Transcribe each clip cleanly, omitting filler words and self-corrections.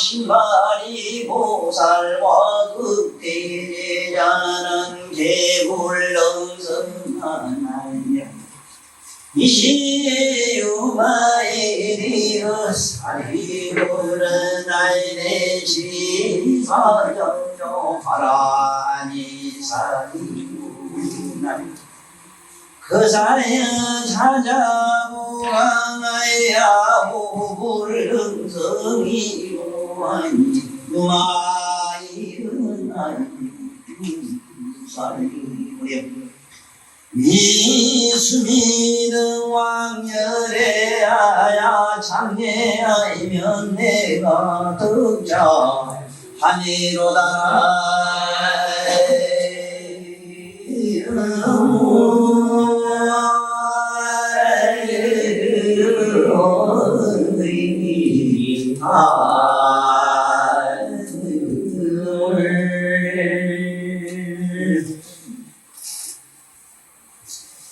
신발이 보살과 극대자는 개불능선하나냐 이시유마이리어 사리부른 나이네시 사정조 하라니 사리부난 그사여 찾아보아야 보불능성이 누마이은 이수미는 왕열에 아야 장례하이면 내가 득자 하니로다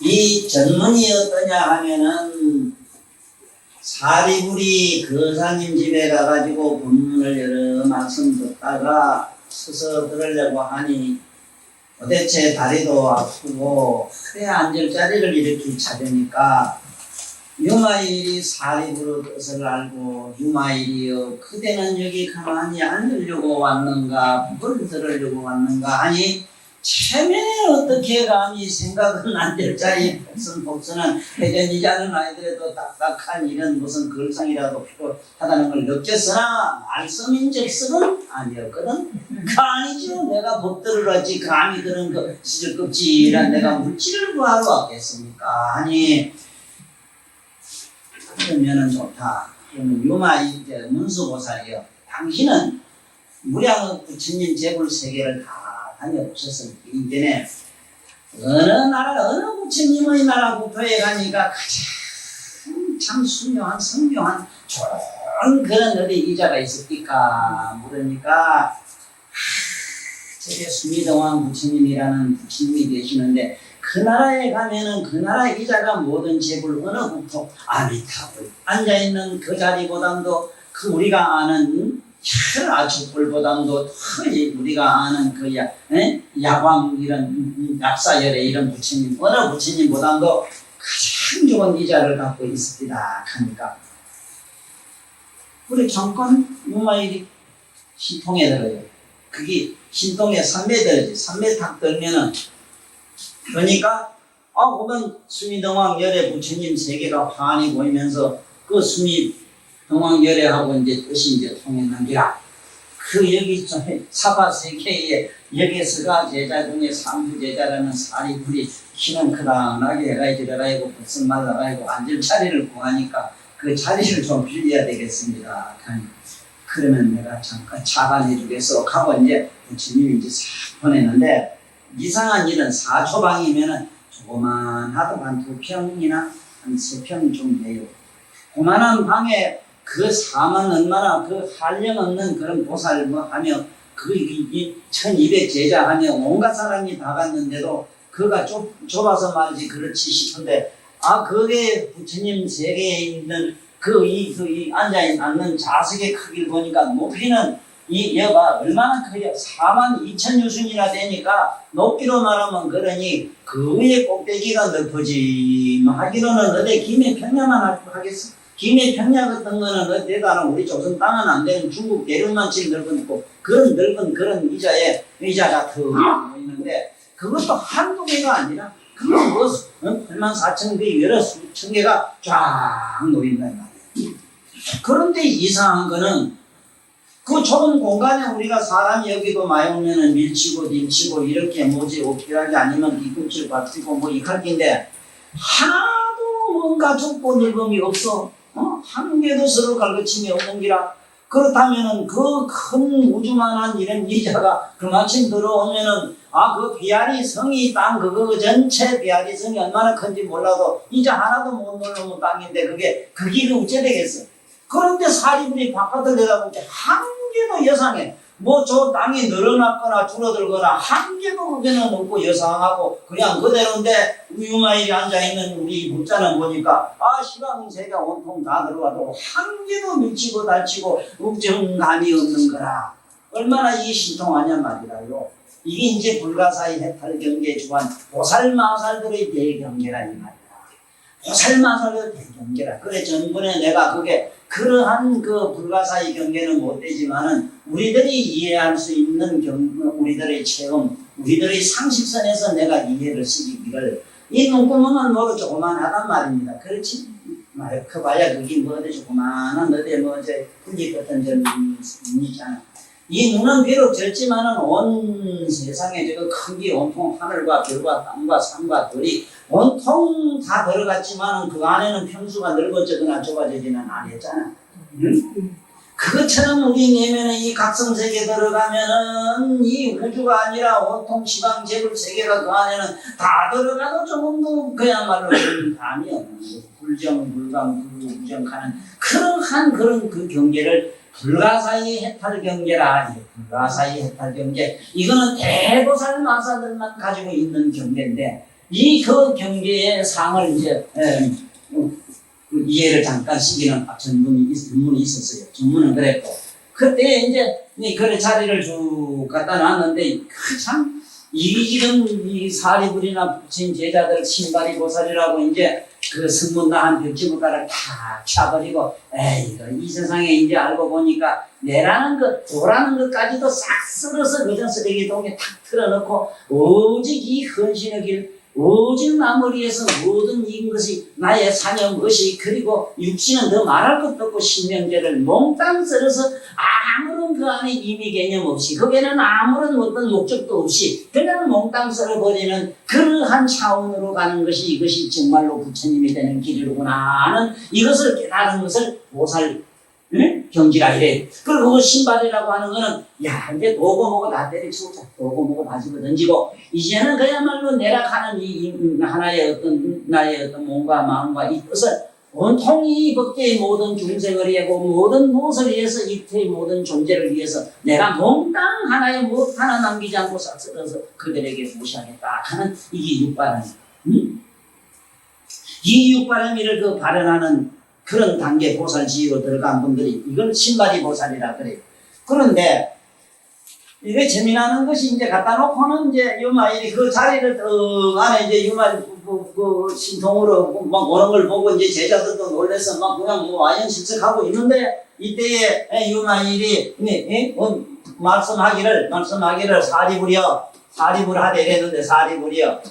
이 전문이 어떠냐 하면은 사리불이 거사님 집에 가가지고 법문을 여러 말씀 듣다가 서서 들으려고 하니 도대체 다리도 아프고 그래 앉을 자리를 이렇게 찾으니까 유마일이 사리불의 뜻을 알고 유마일이여 그대는 여기 가만히 앉으려고 왔는가 뭘 들으려고 왔는가 하니 체면에 어떻게 감히 생각은 안 될 자리 복선복선한 회전이지 않은 아이들에도 딱딱한 이런 무슨 글상이라도 필요하다는 걸 느꼈으나 말씀인즉서는 아니었거든. 그 아니죠. 내가 법들을 하지 감히 그런 그 시절급지란 내가 물질을 구하러 왔겠습니까? 아니 그러면은 좋다. 그러면 유마 이제 문수보살이여 당신은 무량 부처님 제불 세계를 다 다녀보셨으니까 이전에 어느 나라 어느 부처님의 나라 국토에 가니까 가장 참 순묘한 성묘한 좋은 그런 어디 이자가 있습니까? 물으니까 저게 수미등왕 부처님이라는 부처님이 계시는데 그 그 나라에 가면은 그 나라 이자가 모든 재물 어느 국토 아미타불 앉아있는 그 자리보담도 그 우리가 아는 아축불보담도 더 우리가 아는 그 야광 이런 약사열의 이런 부처님 어느 부처님보담도 가장 좋은 이자를 갖고 있습니다 하니까 우리 잠깐 유마일이 신통에 들어요. 그게 신통에 3매 들지 3매 탁 들면은 그러니까 보면 수미등왕열의 부처님 세계가 환히 보이면서 그 수미등왕열애하고 이제 뜻이 이제 통했는지라 그 여기 사바 세계에 여기서가 제자 중에 상주 제자라는 사리불이 키는 크다하게 해가지고 벗은 말라가지고 앉을 자리를 구하니까 그 자리를 좀 빌려야 되겠습니다. 그러면 내가 잠깐 차단해 주겠어 하고 이제 부처님이 이제 싹 보냈는데 이상한 일은 4초방이면은 조그만하도 한 2평이나 한 3평 좀 돼요. 그만한 방에 그 사만 얼마나 그 한량 없는 그런 보살 뭐 하며 그 1200 제자 하며 온갖 사람이 다 갔는데도 그가 좁아서 말이지 그렇지 싶은데 그게 부처님 세계에 있는 이 앉아있는 좌석의 크기를 보니까 높이는 이 여가 얼마나 커요? 42,000유순이나 되니까 높이로 말하면 그러니 그 위에 꼭대기가 넓어지 하기로는 어디 김해 평야만 하겠어? 김해 평야 같은 거는 어디다는 우리 조선 땅은 안 되는 중국 대륙만 제일 넓어놓고 그런 넓은 그런 의자가 더 보이는데 그것도 한두 개가 아니라 그거 뭐 84,000개 여러 수천 개가 쫙 놓인단 말이에요. 그런데 이상한 거는 그 좁은 공간에 우리가 사람이 여기도 많이 오면은 밀치고 림치고 이렇게 뭐지 오피하게 아니면 뒤꿈치를 받치고 뭐 이칼인데 하나도 뭔가 좁고 넓음이 없어. 한 개도 서로 갈거침이 없는 기라. 그렇다면은 그 큰 우주만한 이런 이자가 그만큼 들어오면은 그 비아리 성이 땅 그거 전체 비아리 성이 얼마나 큰지 몰라도 이자 하나도 못 놀러면 땅인데 그게 어째 되겠어. 그런데 사리불이 바깥을 내다보니까 한 개도 여상해. 뭐 저 땅이 늘어났거나 줄어들거나 한 개도 그게는 없고 여상하고 그냥 그대로인데 유마일이 앉아있는 우리 문자는 보니까 시방세가 온통 다 들어가도 한 개도 미치고 달치고 uk정감이 없는 거라. 얼마나 이 신통하냐 말이라요. 이게 이제 불가사의 해탈 경계에 주한 보살마살들의 대경계라 이 말이야. 보살마살의 대경계라. 그래 전번에 내가 그게 그러한 그 불가사의 경계는 못 되지만은 우리들이 이해할 수 있는 우리들의 체험, 우리들의 상식선에서 내가 이해를 시키기를 이 눈구멍은 뭐로 조그만하단 말입니다. 그렇지? 커봐야 그게 뭐 어디 조그만한 어디 뭐 이제 풀잎 같은 점이 있잖아. 이 눈은 비록 적지만은 온 세상에 저거 큰게 온통 하늘과 별과 땅과 산과 들이 온통 다 들어갔지만은 그 안에는 평수가 넓어지거나 좁아지지는 않았잖아. 응? 그것처럼 우리 내면에 이 각성세계 들어가면은 이 우주가 아니라 온통 시방재불 세계가 그 안에는 다 들어가도 조금도 그야말로 감이 없는 거. 불정, 불감, 불무정하는 그러한 그런 그 경계를 불가사의 해탈 경계라. 불가사의 해탈 경계. 이거는 대보살 마사들만 가지고 있는 경계인데 이 그 경계의 상을 이제 이해를 잠깐 시키는 전문이 있었어요. 전문은 그랬고 그때 이제 그래 자리를 쭉 갖다 놨는데 참 지금 이 사리불이나 부친 제자들 신발이 보살이라고 이제 그 성문나한 벽지부가를 다 차버리고 이 세상에 이제 알고 보니까 내라는 것, 도라는 것까지도 싹 썰어서 그저 쓰레기통에 탁 틀어놓고 오직 이 헌신의 길 오직 나머리에서 모든 이것이 나의 사념것이 그리고 육신은 더 말할 것도 없고 신명제를 몽땅 썰어서 아무런 그 안에 의미 개념 없이 거기에는 아무런 어떤 목적도 없이 그냥 몽땅 썰어버리는 그러한 차원으로 가는 것이 이것이 정말로 부처님이 되는 길이로구나 하는 이것을 깨달은 것을 보살 경지라 이래. 그리고 그 신발이라고 하는 거는 이제 도고 뭐고 다 때려치우자. 도고 뭐고 다 집어 던지고 이제는 그야말로 내락하는 이 하나의 어떤 나의 어떤 몸과 마음과 이 뜻을 온통 이 법계의 모든 중생을 위하고 모든 무엇을 위해서 이태의 모든 존재를 위해서 내가 몽땅 하나의 무엇 하나 남기지 않고 싹 쓸어서 그들에게 무시하겠다 하는 이게 육바라는 응? 이육바라미를 그 발현하는 그런 단계 보살지위로 들어간 분들이 이걸 신바리 보살이라 그래요. 그런데 이게 재미나는 것이 이제 갖다 놓고는 이제 유마일이 그 자리를 안에 이제 유마일 그 신통으로 막 오는 걸 보고 이제 제자들도 놀래서 막 그냥 뭐 와연 실색하고 있는데 이때에 유마일이 말씀하기를 사리불 하되 이랬는데 사리불이여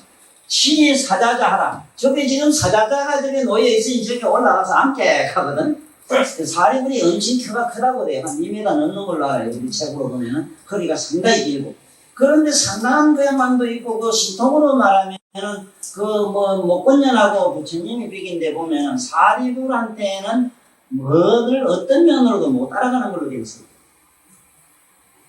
치 사자자 하라. 저게 지금 사자자가 저기 놓여 있으니 저기 올라가서 앉게 하거든. 사리불이 엄청 키가 크다고 그래요. 한 2m 넘는 걸로 알아요. 우리 책으로 보면은 허리가 상당히 길고. 그런데 상당한 그야만도 있고 그 신통으로 말하면은 그 뭐 목건년하고 부처님이 비긴데 보면은 사리불한테는 뭐를 어떤 면으로도 못 따라가는 걸로 되어 있어요.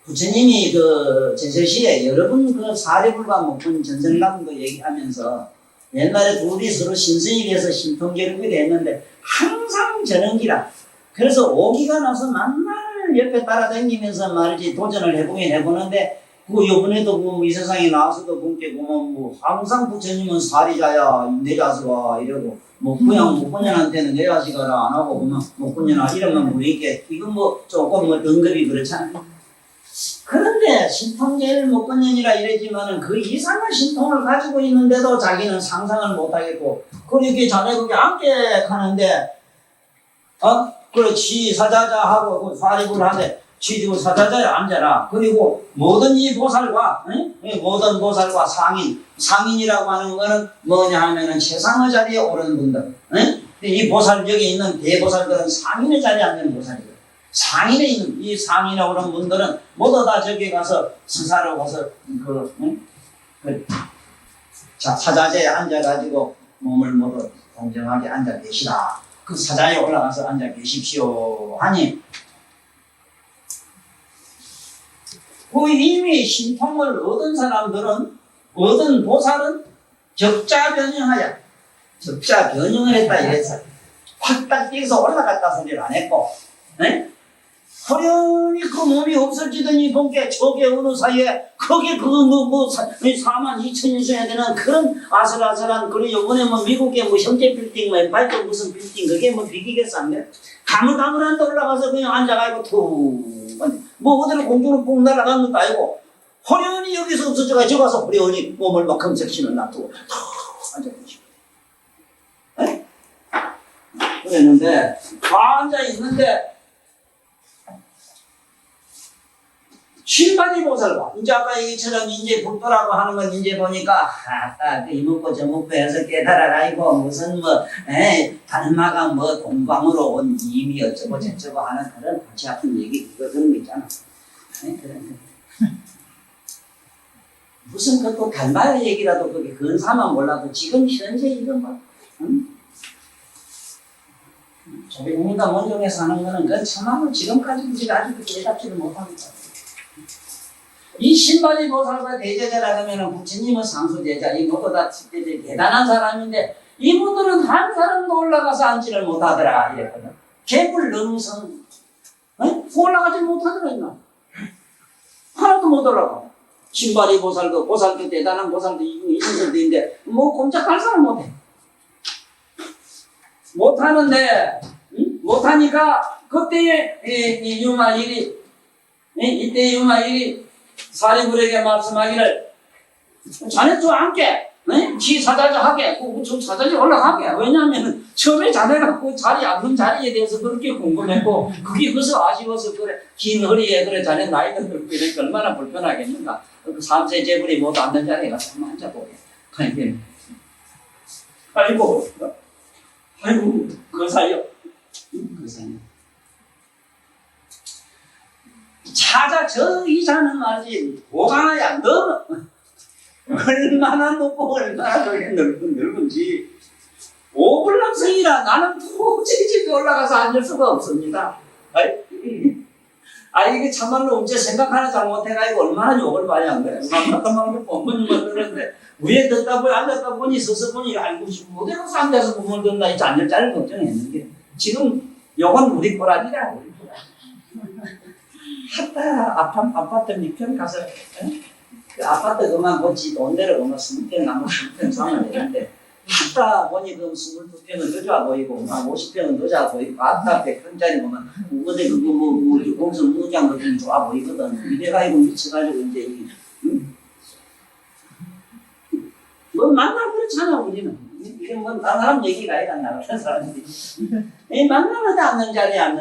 부처님이 그 전설시에 여러분 그 사리불과 목건 전설감도 얘기하면서 옛날에 둘이 서로 신성에 대해서 신통계를 했는데 항상 저런기라. 그래서 오기가 나서 만날 옆에 따라다니면서 말이지 도전을 해보는데 그 요번에도 뭐 이 세상에 나와서도 본게 보면 뭐 항상 부처님은 사리자야 내 자식아 이러고 뭐 그냥 목건년한테는 내 자식아라 안 하고 보면 목건년아 이러면 우리께 이건 뭐 조금 뭐 등급이 그렇잖아요. 그런데 신통제일 목건년이라 이랬지만은 그 이상한 신통을 가지고 있는데도 자기는 상상을 못하겠고 그렇게 자네 그게 앉게 하는데 그렇지 사자자 하고 사리불 하는데 지지고 사자자에 앉아라. 그리고 모든 이 보살과 모든 보살과 상인이라고 하는 거는 뭐냐 하면은 최상의 자리에 오른 분들 이 보살 여기 있는 대보살들은 상인의 자리에 앉는 보살이에요. 상인에 있는 이 상인에 오른 분들은 모두 다 저기 가서 스사로 가서 자 사자재에 앉아가지고 몸을 모두 공정하게 앉아 계시라. 그 사자에 올라가서 앉아 계십시오 하니 그 이미 신통을 얻은 사람들은 얻은 보살은 적자 변형하여 적자 변형을 했다 이랬어요. 확 딱 뛰어서 올라갔다 소리를 안 했고 호련히 그 몸이 없어지더니 본게 저게 어느 사이에 거기에 뭐 42,000년 써야 되는 그런 아슬아슬한 그런 요번에 뭐 미국의 뭐 형제 빌딩 뭐 발전 무슨 빌딩 그게 뭐 비기겠어 안 돼? 가물가물한데 올라가서 그냥 앉아가지고 툭 뭐 어디로 공중으로 뽕 날아가는 것도 아니고 호련히 여기서 없어져가 저 가서 호련히 몸을 막 검색신을 놔두고 툭 앉아계시고 그랬는데 다 앉아있는데 신바리 보살과 이제 아까 얘기처럼 이제 불도라고 하는 건 이제 보니까 이먹고 저먹고 해서 깨달아가지고 무슨 뭐 달마가 뭐 동방으로 온 이미 어쩌고 저쩌고 하는 그런 골치 아픈 얘기 그런 거 있잖아. 그런 무슨 그것도 달마의 얘기라도 그게 근사만 몰라도 지금 현재 이건 뭐 조비공인가 원종에서 하는 거는 그건 참하면 지금까지 우리가 아직도 깨닫지를 못합니다. 이 신바리 보살과 대제자라 하면은 부처님은 상수제자, 이 모두 다 대단한 사람인데 이분들은 한 사람도 올라가서 앉지를 못하더라 이랬거든. 개불능성, 올라가지 못하더라 임마. 하나도 못 올라가. 신바리 보살도 대단한 보살도 이분들도 있는데 뭐 꼼짝할 사람 못해. 못하는데 못하니까 그때에 이 유마일이 이때 유마일이 사리불에게 말씀하기를 자네 좀 앉게 지 사자자 하게 저 사자자 올라가게 왜냐하면 처음에 자네가 그 자리 앉는 자리에 대해서 그렇게 궁금했고 그게 그래서 아쉬워서 그래 긴 허리에 그래 자네 나이도 그렇고 이러니까 얼마나 불편하겠는가 그 3세 재불이 모두 앉는 자리에 가서 한번 앉아보게 아이고 그 사이요 찾아 저 이사는 말이지 오가나야 너 얼마나 높고 얼마나 그게 넓은지 오불락성이라 나는 도저히 집에 올라가서 앉을 수가 없습니다. 이게 참말로 어째 생각하나 잘못해가지고 얼마나 욕을 많이 한 거야. 만났다만 본문만 들었는데 위에 듣다 보니 앉았다 보니 서서 보니 알고 싶고 어디 가서 앉아서 본문 듣나 이 앉을 자를 걱정했는데 지금 욕은 우리 꼬라지라 우리 꼬라지. 아파트 밑편 가서 그 아파트 그만 보지 돈대로 그만 20평 나무 20평 사면 되는데 아까 보니 그 22평은 더 좋아 보이고 50평은 더 좋아 보이고 아까 100평짜리 보면 어디 그거 뭐 거기서 무장 같은 게 좋아 보이거든. 이래가지고 미쳐가지고 이제 뭐 만나 그렇잖아 우리는. 이건 뭐 다른 사람 얘기가 아니라 나 같은 사람들이 만나면 앉는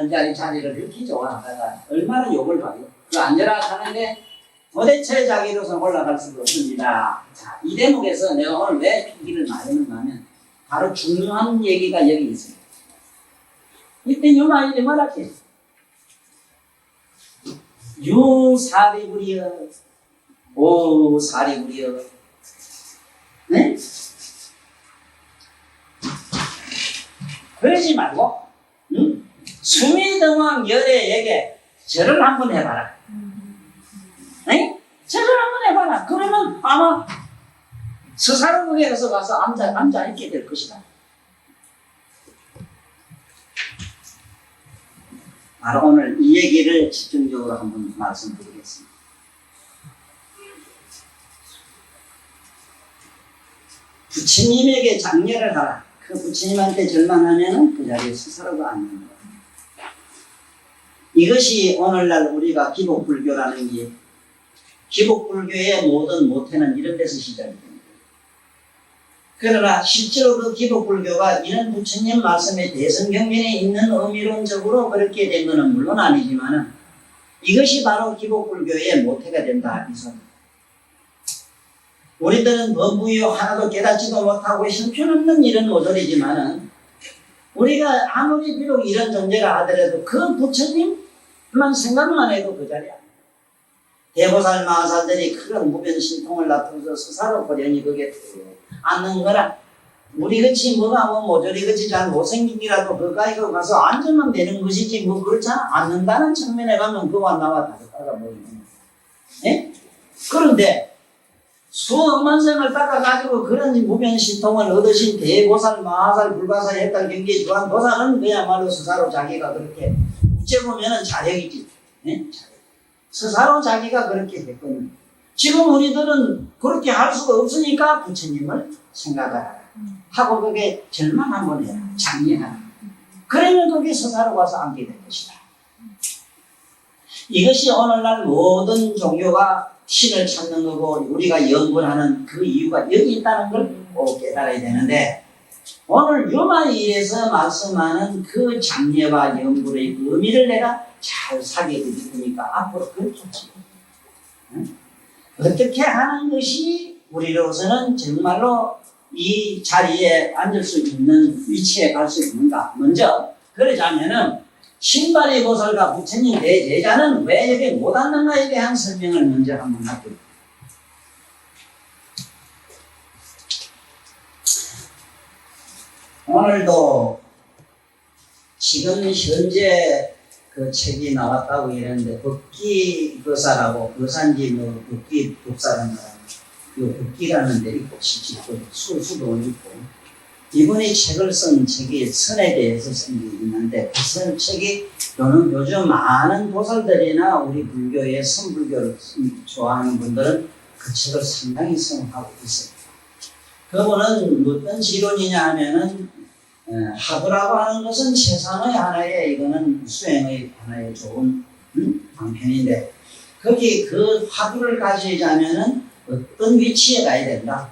자리 자리를 이렇게 좋아하다가 얼마나 욕을 봐요. 그 앉아라 하는데 도대체 자기로서는 올라갈 수가 없습니다. 자, 이 대목에서 내가 오늘 왜 필기를 많이 했는가 하면 바로 중요한 얘기가 여기 있습니다. 이때 요마이를 말할게. 유사리부리여 오사리부리여 네? 그러지 말고 수미등왕 열애에게 절을 한번 해봐라. 네? 절을 한번 해봐라. 그러면 아마 스사로국에서 가서 앉아 있게 될 것이다. 바로 오늘 이 얘기를 집중적으로 한번 말씀드리겠습니다. 부처님에게 장례를 하라. 그 부처님한테 절만하면은 그 자리에 스스로가 앉는 거예요. 이것이 오늘날 우리가 기복불교라는 게 기복불교의 모든 모태는 이런 데서 시작이 됩니다. 그러나 실제로 그 기복불교가 이런 부처님 말씀의 대성경전에 있는 의미론적으로 그렇게 된 것은 물론 아니지만은 이것이 바로 기복불교의 모태가 된다 이 소리. 우리들은 범부유 하나도 깨닫지도 못하고 형편없는 이런 모델이지만은 우리가 아무리 비록 이런 존재라 하더라도 그 부처님만 생각만 해도 그 자리야. 대보살 마하살들이 그런 무변신통을 나타내서 스사로 고련히 거기에 앉는 거라. 우리같이 뭐가 뭐 모조리같이 잘 못생기기라도 그까이 가서 앉으면 되는 것이지 뭐 그렇잖아. 앉는다는 측면에 가면 그와 나와 다르 보이는 예? 그런데 수억만 생을 닦아가지고 그런 무변신통을 얻으신 대보살, 마하살, 불가살, 해탈, 경계, 주한 보살은 그야말로 스사로 자기가 그렇게 어째보면은 자력이지. 네? 스사로 자기가 그렇게 했거든요. 지금 우리들은 그렇게 할 수가 없으니까 부처님을 생각하라. 하고 그게 절만 한번 해라. 장례하라. 그러면 그게 스사로 와서 앉게 될 것이다. 이것이 오늘날 모든 종교가 신을 찾는 거고 우리가 연구하는 그 이유가 여기 있다는 걸 꼭 깨달아야 되는데 오늘 요마이에서 말씀하는 그 장례와 연구의 의미를 내가 잘 사게 드릴 테니까 앞으로 그렇게 응? 어떻게 하는 것이 우리로서는 정말로 이 자리에 앉을 수 있는 위치에 갈 수 있는가. 먼저 그러자면은 신발이 보살과 부처님 대제자는 왜 여기 못 앉는가에 대한 설명을 먼저 한번 할게요. 오늘도 지금 현재 그 책이 나왔다고 이러는데 법기 거사라고 거산지 뭐 법기 법사라는 그 법기라는 데 있고 실질도 수도 있고 이분이 책을 쓴 책이 선에 대해서 쓴 게 있는데 그 책이 요즘 많은 보살들이나 우리 불교의 선불교를 좋아하는 분들은 그 책을 상당히 선호하고 있어요. 그분은 어떤 지론이냐 하면은 화두라고 하는 것은 세상의 하나의 이거는 수행의 하나의 좋은 방편인데 거기 그 화두를 가지자면은 어떤 위치에 가야 된다.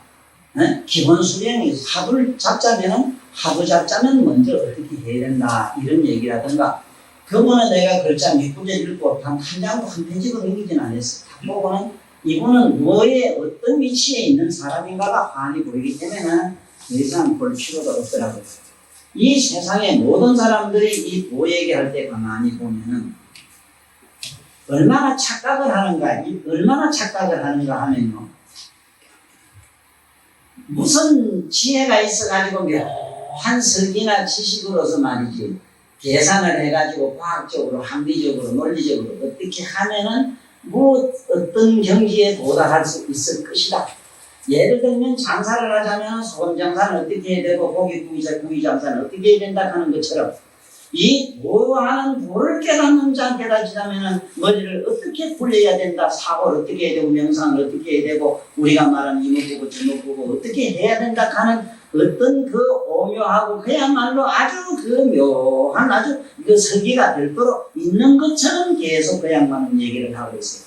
기본 수행이 화두를 잡자면은 화두 잡자면 먼저 어떻게 해야 된다 이런 얘기라든가 그분은 내가 글자 몇 구절 읽고 한 장도 한 페이지도 넘기진 않았어. 보고는 이분은 뭐에 어떤 위치에 있는 사람인가가 환히 보이기 때문에 더 이상 볼 필요가 없더라고요. 이 세상의 모든 사람들이 이 보 얘기할 때 가만히 보면은 얼마나 착각을 하는가 하면요. 무슨 지혜가 있어가지고 묘한 설기나 지식으로서 말이지 계산을 해가지고 과학적으로 합리적으로 논리적으로 어떻게 하면은 뭐 어떤 경지에 도달할 수 있을 것이다. 예를 들면 장사를 하자면 소금 장사는 어떻게 해야 되고 고기 구이 장사는 어떻게 해야 된다 하는 것처럼 이 도하는 도를 깨닫는 자 깨닫지자면은 머리를 어떻게 굴려야 된다, 사고를 어떻게 해야 되고, 명상을 어떻게 해야 되고, 우리가 말하는 이목구고 저목구고 어떻게 해야 된다 하는 어떤 그 오묘하고 그야말로 아주 그 묘한 아주 그 설계가 별도로 있는 것처럼 계속 그 양반은 얘기를 하고 있어요.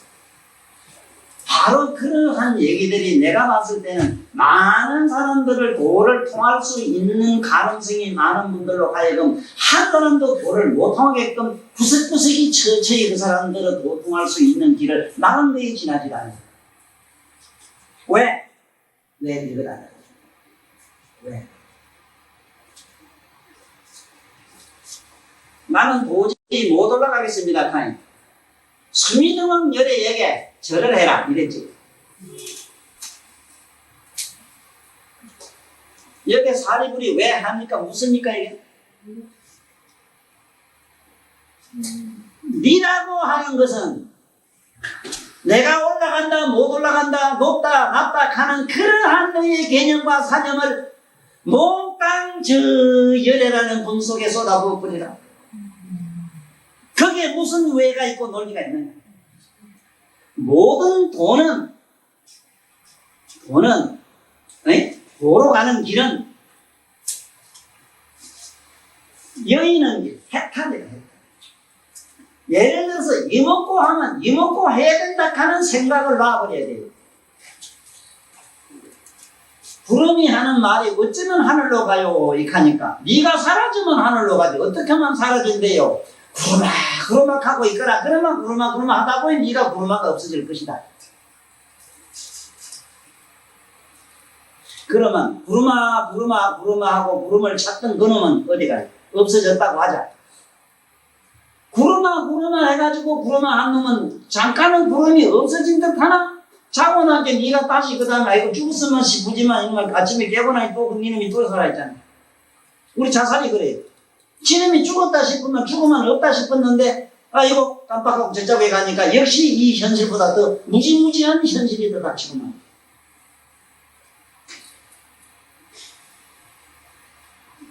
바로 그러한 얘기들이 내가 봤을 때는 많은 사람들을 도를 통할 수 있는 가능성이 많은 분들로 하여금 한 사람도 도를 못 통하게끔 구석구석이 처처히 그 사람들을 도 통할 수 있는 길을 마음대에 지나지 않아요. 왜? 왜 이걸 안 해요? 왜? 나는 도저히 못 올라가겠습니다. 카인. 수미등왕 열애에게 절을 해라 이랬지. 여기 사리불이 왜 합니까? 무슨니까 이게? 니라고 하는 것은 내가 올라간다 못 올라간다 높다 낮다 하는 그러한 너의 개념과 사념을 몽땅 저 열애라는 분 속에 쏟아부어 버리라. 거기에 무슨 왜가 있고 논리가 있느냐. 모든 도는 도로 가는 길은 여의는 길, 해탈이다. 예를 들어서 이먹고 하면 이먹고 해야 된다 하는 생각을 놔버려야 돼요. 구름이 하는 말이 어쩌면 하늘로 가요 이카니까 네가 사라지면 하늘로 가지 어떻게 하면 사라진대요. 구르막 하고 있거라. 그러면 구르막 하다 보니 네가 구르마가 없어질 것이다. 그러면 구르마 하고 구름을 찾던 그놈은 어디 가요? 없어졌다고 하자. 구르마 해가지고 구르마 한 놈은 잠깐은 구름이 없어진 듯 하나? 자고 나게 네가 다시 그 다음에 아이고 죽었으면 싶으지만 이놈을 아침에 깨고 나니 또 그 니놈이 또 살아있잖아. 우리 자살이 그래요. 지놈이 죽었다 싶으면 죽으면 없다 싶었는데 아이고 깜빡하고 저쪽에 가니까 역시 이 현실보다 더 무지무지한 현실이 더 닥치구만.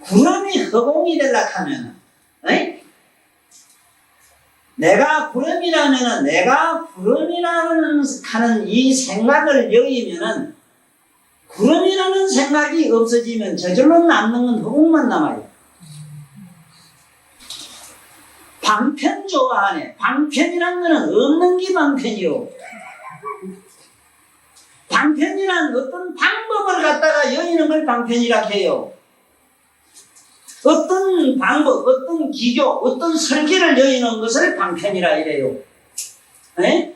구름이 허공이 되려 하면은 내가 구름이라면은 내가 구름이라는 하는 이 생각을 여기면은 구름이라는 생각이 없어지면 저절로 남는 건 허공만 남아요. 방편 좋아하네. 방편이란 거는 없는 게 방편이요. 방편이란 어떤 방법을 갖다가 여의는 걸 방편이라 해요. 어떤 방법, 어떤 기교, 어떤 설계를 여의는 것을 방편이라 이래요. 에?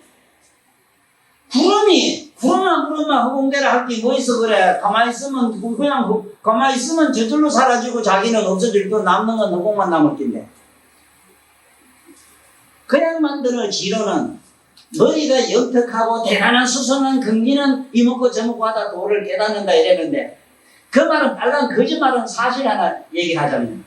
구름아 허공대라 할 게 뭐 있어 그래. 가만히 있으면 그냥 가만히 있으면 저절로 사라지고 자기는 없어질 거 남는 건 허공만 남을 텐데. 그냥 만드는 지로는 머리가 영특하고 대단한 수선한 긍기는 이먹고 저먹고 하다 도를 깨닫는다 이랬는데 그 말은 빨간 거짓말은 사실 하나 얘기하자면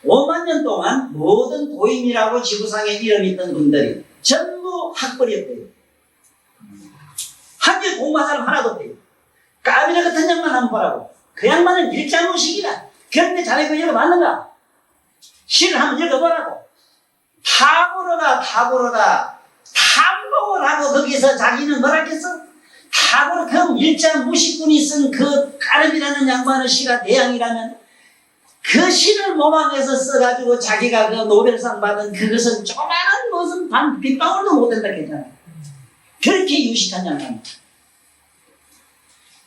5만 년 동안 모든 도인이라고 지구상에 이름 있던 분들이 전부 학벌이었대요. 학교 공부한 사람 하나도 없대요. 까비라 같은 양만 한번 보라고. 그 양반은 일자무식이다. 그런데 자네 그 읽어봤는가? 시를 한번 읽어보라고. 탑으로다. 탐복을 하고 거기서 자기는 뭐라 했겠어? 탑으로 그 일자무식군이 쓴 그 까르비라는 양반의 시가 대양이라면 그 시를 모방해서 써가지고 자기가 그 노벨상 받은 그것은 조그마한 무슨 빗방울도 못 된다 했잖아. 그렇게 유식한 양반.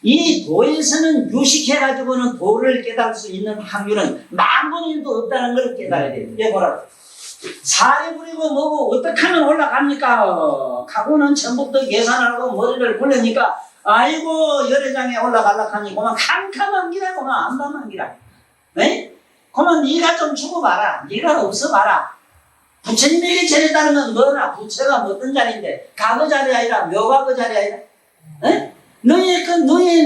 이 도에서는 유식해가지고는 도를 깨달을 수 있는 확률은 만분의 1도 없다는 걸 깨달아야 돼요. 얘 보라고. 살이 부리고 뭐고 어떻게 하면 올라갑니까? 가고는 전부터 계산하고 머리를 굴리니까 아이고 열애장에 올라가려고 하니 그만 캄캄한 기라 그만 암담한 기라. 그만 네가 좀 주고 봐라. 네가 없어 봐라. 부처님에게 전했다는 건 뭐라? 부처가 어떤 자리인데 가그 자리 아니라 묘가 그 자리 아니라 너의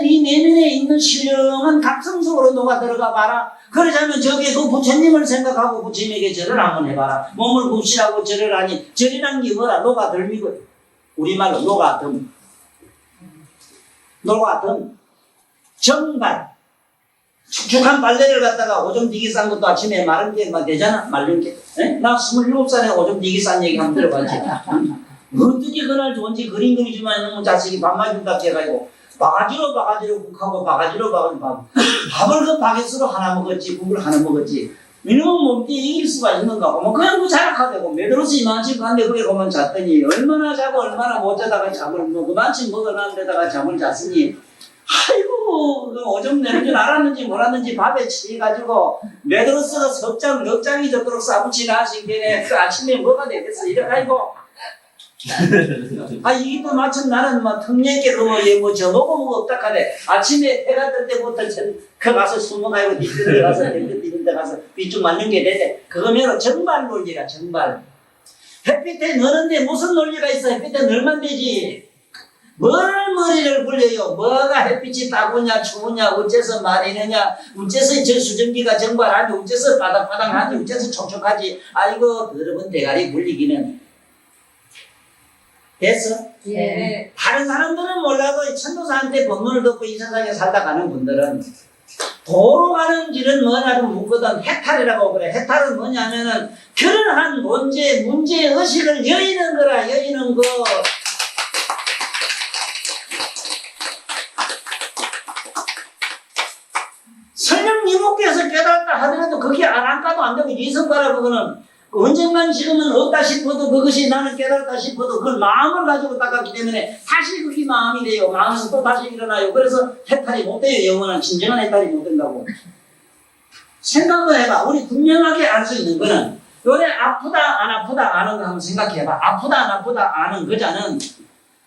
네 내면에 있는 신령한 각성 속으로 너가 들어가 봐라. 그러자면 저기 그 부처님을 생각하고 부처님에게 절을 한번 해봐라. 몸을 굽시라고 절을 하니 절이란 게 뭐라? 노가듬이거든. 우리말로 노가듬. 정발. 축축한 빨래를 갖다가 오줌 디기 싼 것도 아침에 마른 게 막 되잖아. 말린 게. 에? 나 27살에 오줌 디기 싼 얘기 한번 들어봤지. 어떻게 그날 좋은지 그림 그리지만 이놈의 자식이 밥만 준다 해가지고 바가지로 국하고 바가지로 밥을 그 바게트로 하나 먹었지, 국을 하나 먹었지. 이놈의 몸띠 이길 수가 있는가? 뭐 그냥 뭐 자락하되고 메드로스 이만큼 간데 그래 그만 잤더니 얼마나 자고 얼마나 못 자다가 잠을 뭐 그만큼 먹어놓은 데다가 잠을 잤으니 아이고 그 오줌 내는 줄 알았는지 몰랐는지 밥에 취해가지고 메드로스가 석장 넉 장이 되도록 싸붙이나 하신 게네 그 아침에 뭐가 되겠어 이래가지고 이게 또 마침 나는 막 턱얘게 뭐 저보고 뭐가 없다 하네. 아침에 해가 뜰 때부터 그 가서 숨어가지고 뒤뜰에 가서 뒤뜰 데 가서 빗좀 맞는 게 되네. 그거면 정발 논리라 정발. 햇빛에 너는데 무슨 논리가 있어. 햇빛에 널면 되지. 뭘 머리를 굴려요. 뭐가 햇빛이 따구냐 추우냐 어째서 말이느냐 어째서 저 수증기가 정발하니 어째서 바닥바닥하니 어째서 촉촉하지. 아이고 여러분 대가리 굴리기는 됐어? 예. 다른 사람들은 몰라도 천도사한테 법문을 듣고 이 세상에 살다 가는 분들은 도로 가는 길은 뭐냐고 묻거든. 해탈이라고 그래. 해탈은 뭐냐면은 그러한 문제의식을 여의는 거라. 여의는 거. 설령 이목께서 깨달았다 하더라도 그게 안 까도 안 되고 이성과라 그거는 언젠간 지금은 없다 싶어도 그것이 나는 깨달았다 싶어도 그걸 마음을 가지고 닦았기 때문에 다시 그게 마음이 돼요. 마음은 또 다시 일어나요. 그래서 해탈이 못 돼요. 영원한 진정한 해탈이 못 된다고. 생각을 해봐. 우리 분명하게 알 수 있는 거는 요래 아프다 안 아프다 아는 거 한번 생각해봐. 아프다 안 아프다 아는 거자는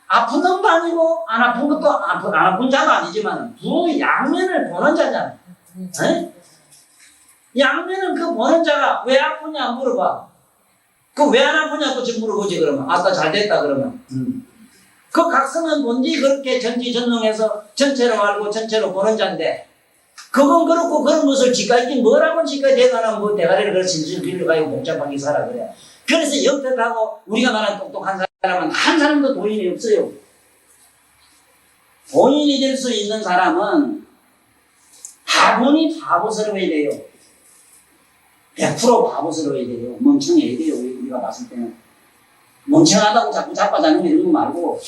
아픈 놈도 아니고 안 아픈 것도 안 아픈 자도 아니지만 두 양면을 보는 자잖아. 에? 양면은 그 보는 자가 왜 아프냐 물어봐. 그 왜 안 아프냐고 지금 물어보지 그러면. 아까 잘 됐다 그러면. 그 각성은 뭔지 그렇게 전지전능해서 전체로 알고 전체로 보는 자인데 그건 그렇고 그런 것을 지까지 뭐라고 지까지 대가는 뭐 대가리를 그걸 진실 빌려가지고 복잡하게 살아 그래. 그래서 영특하고 우리가 말하는 똑똑한 사람은 한 사람도 도인이 없어요. 도인이 될 수 있는 사람은 다분히 바보스러워야 돼요. 100% 바보스러워야 돼요. 멍청해야 돼요. 우리가 봤을 때는. 멍청하다고 자꾸 자빠다니면 이런 거 말고.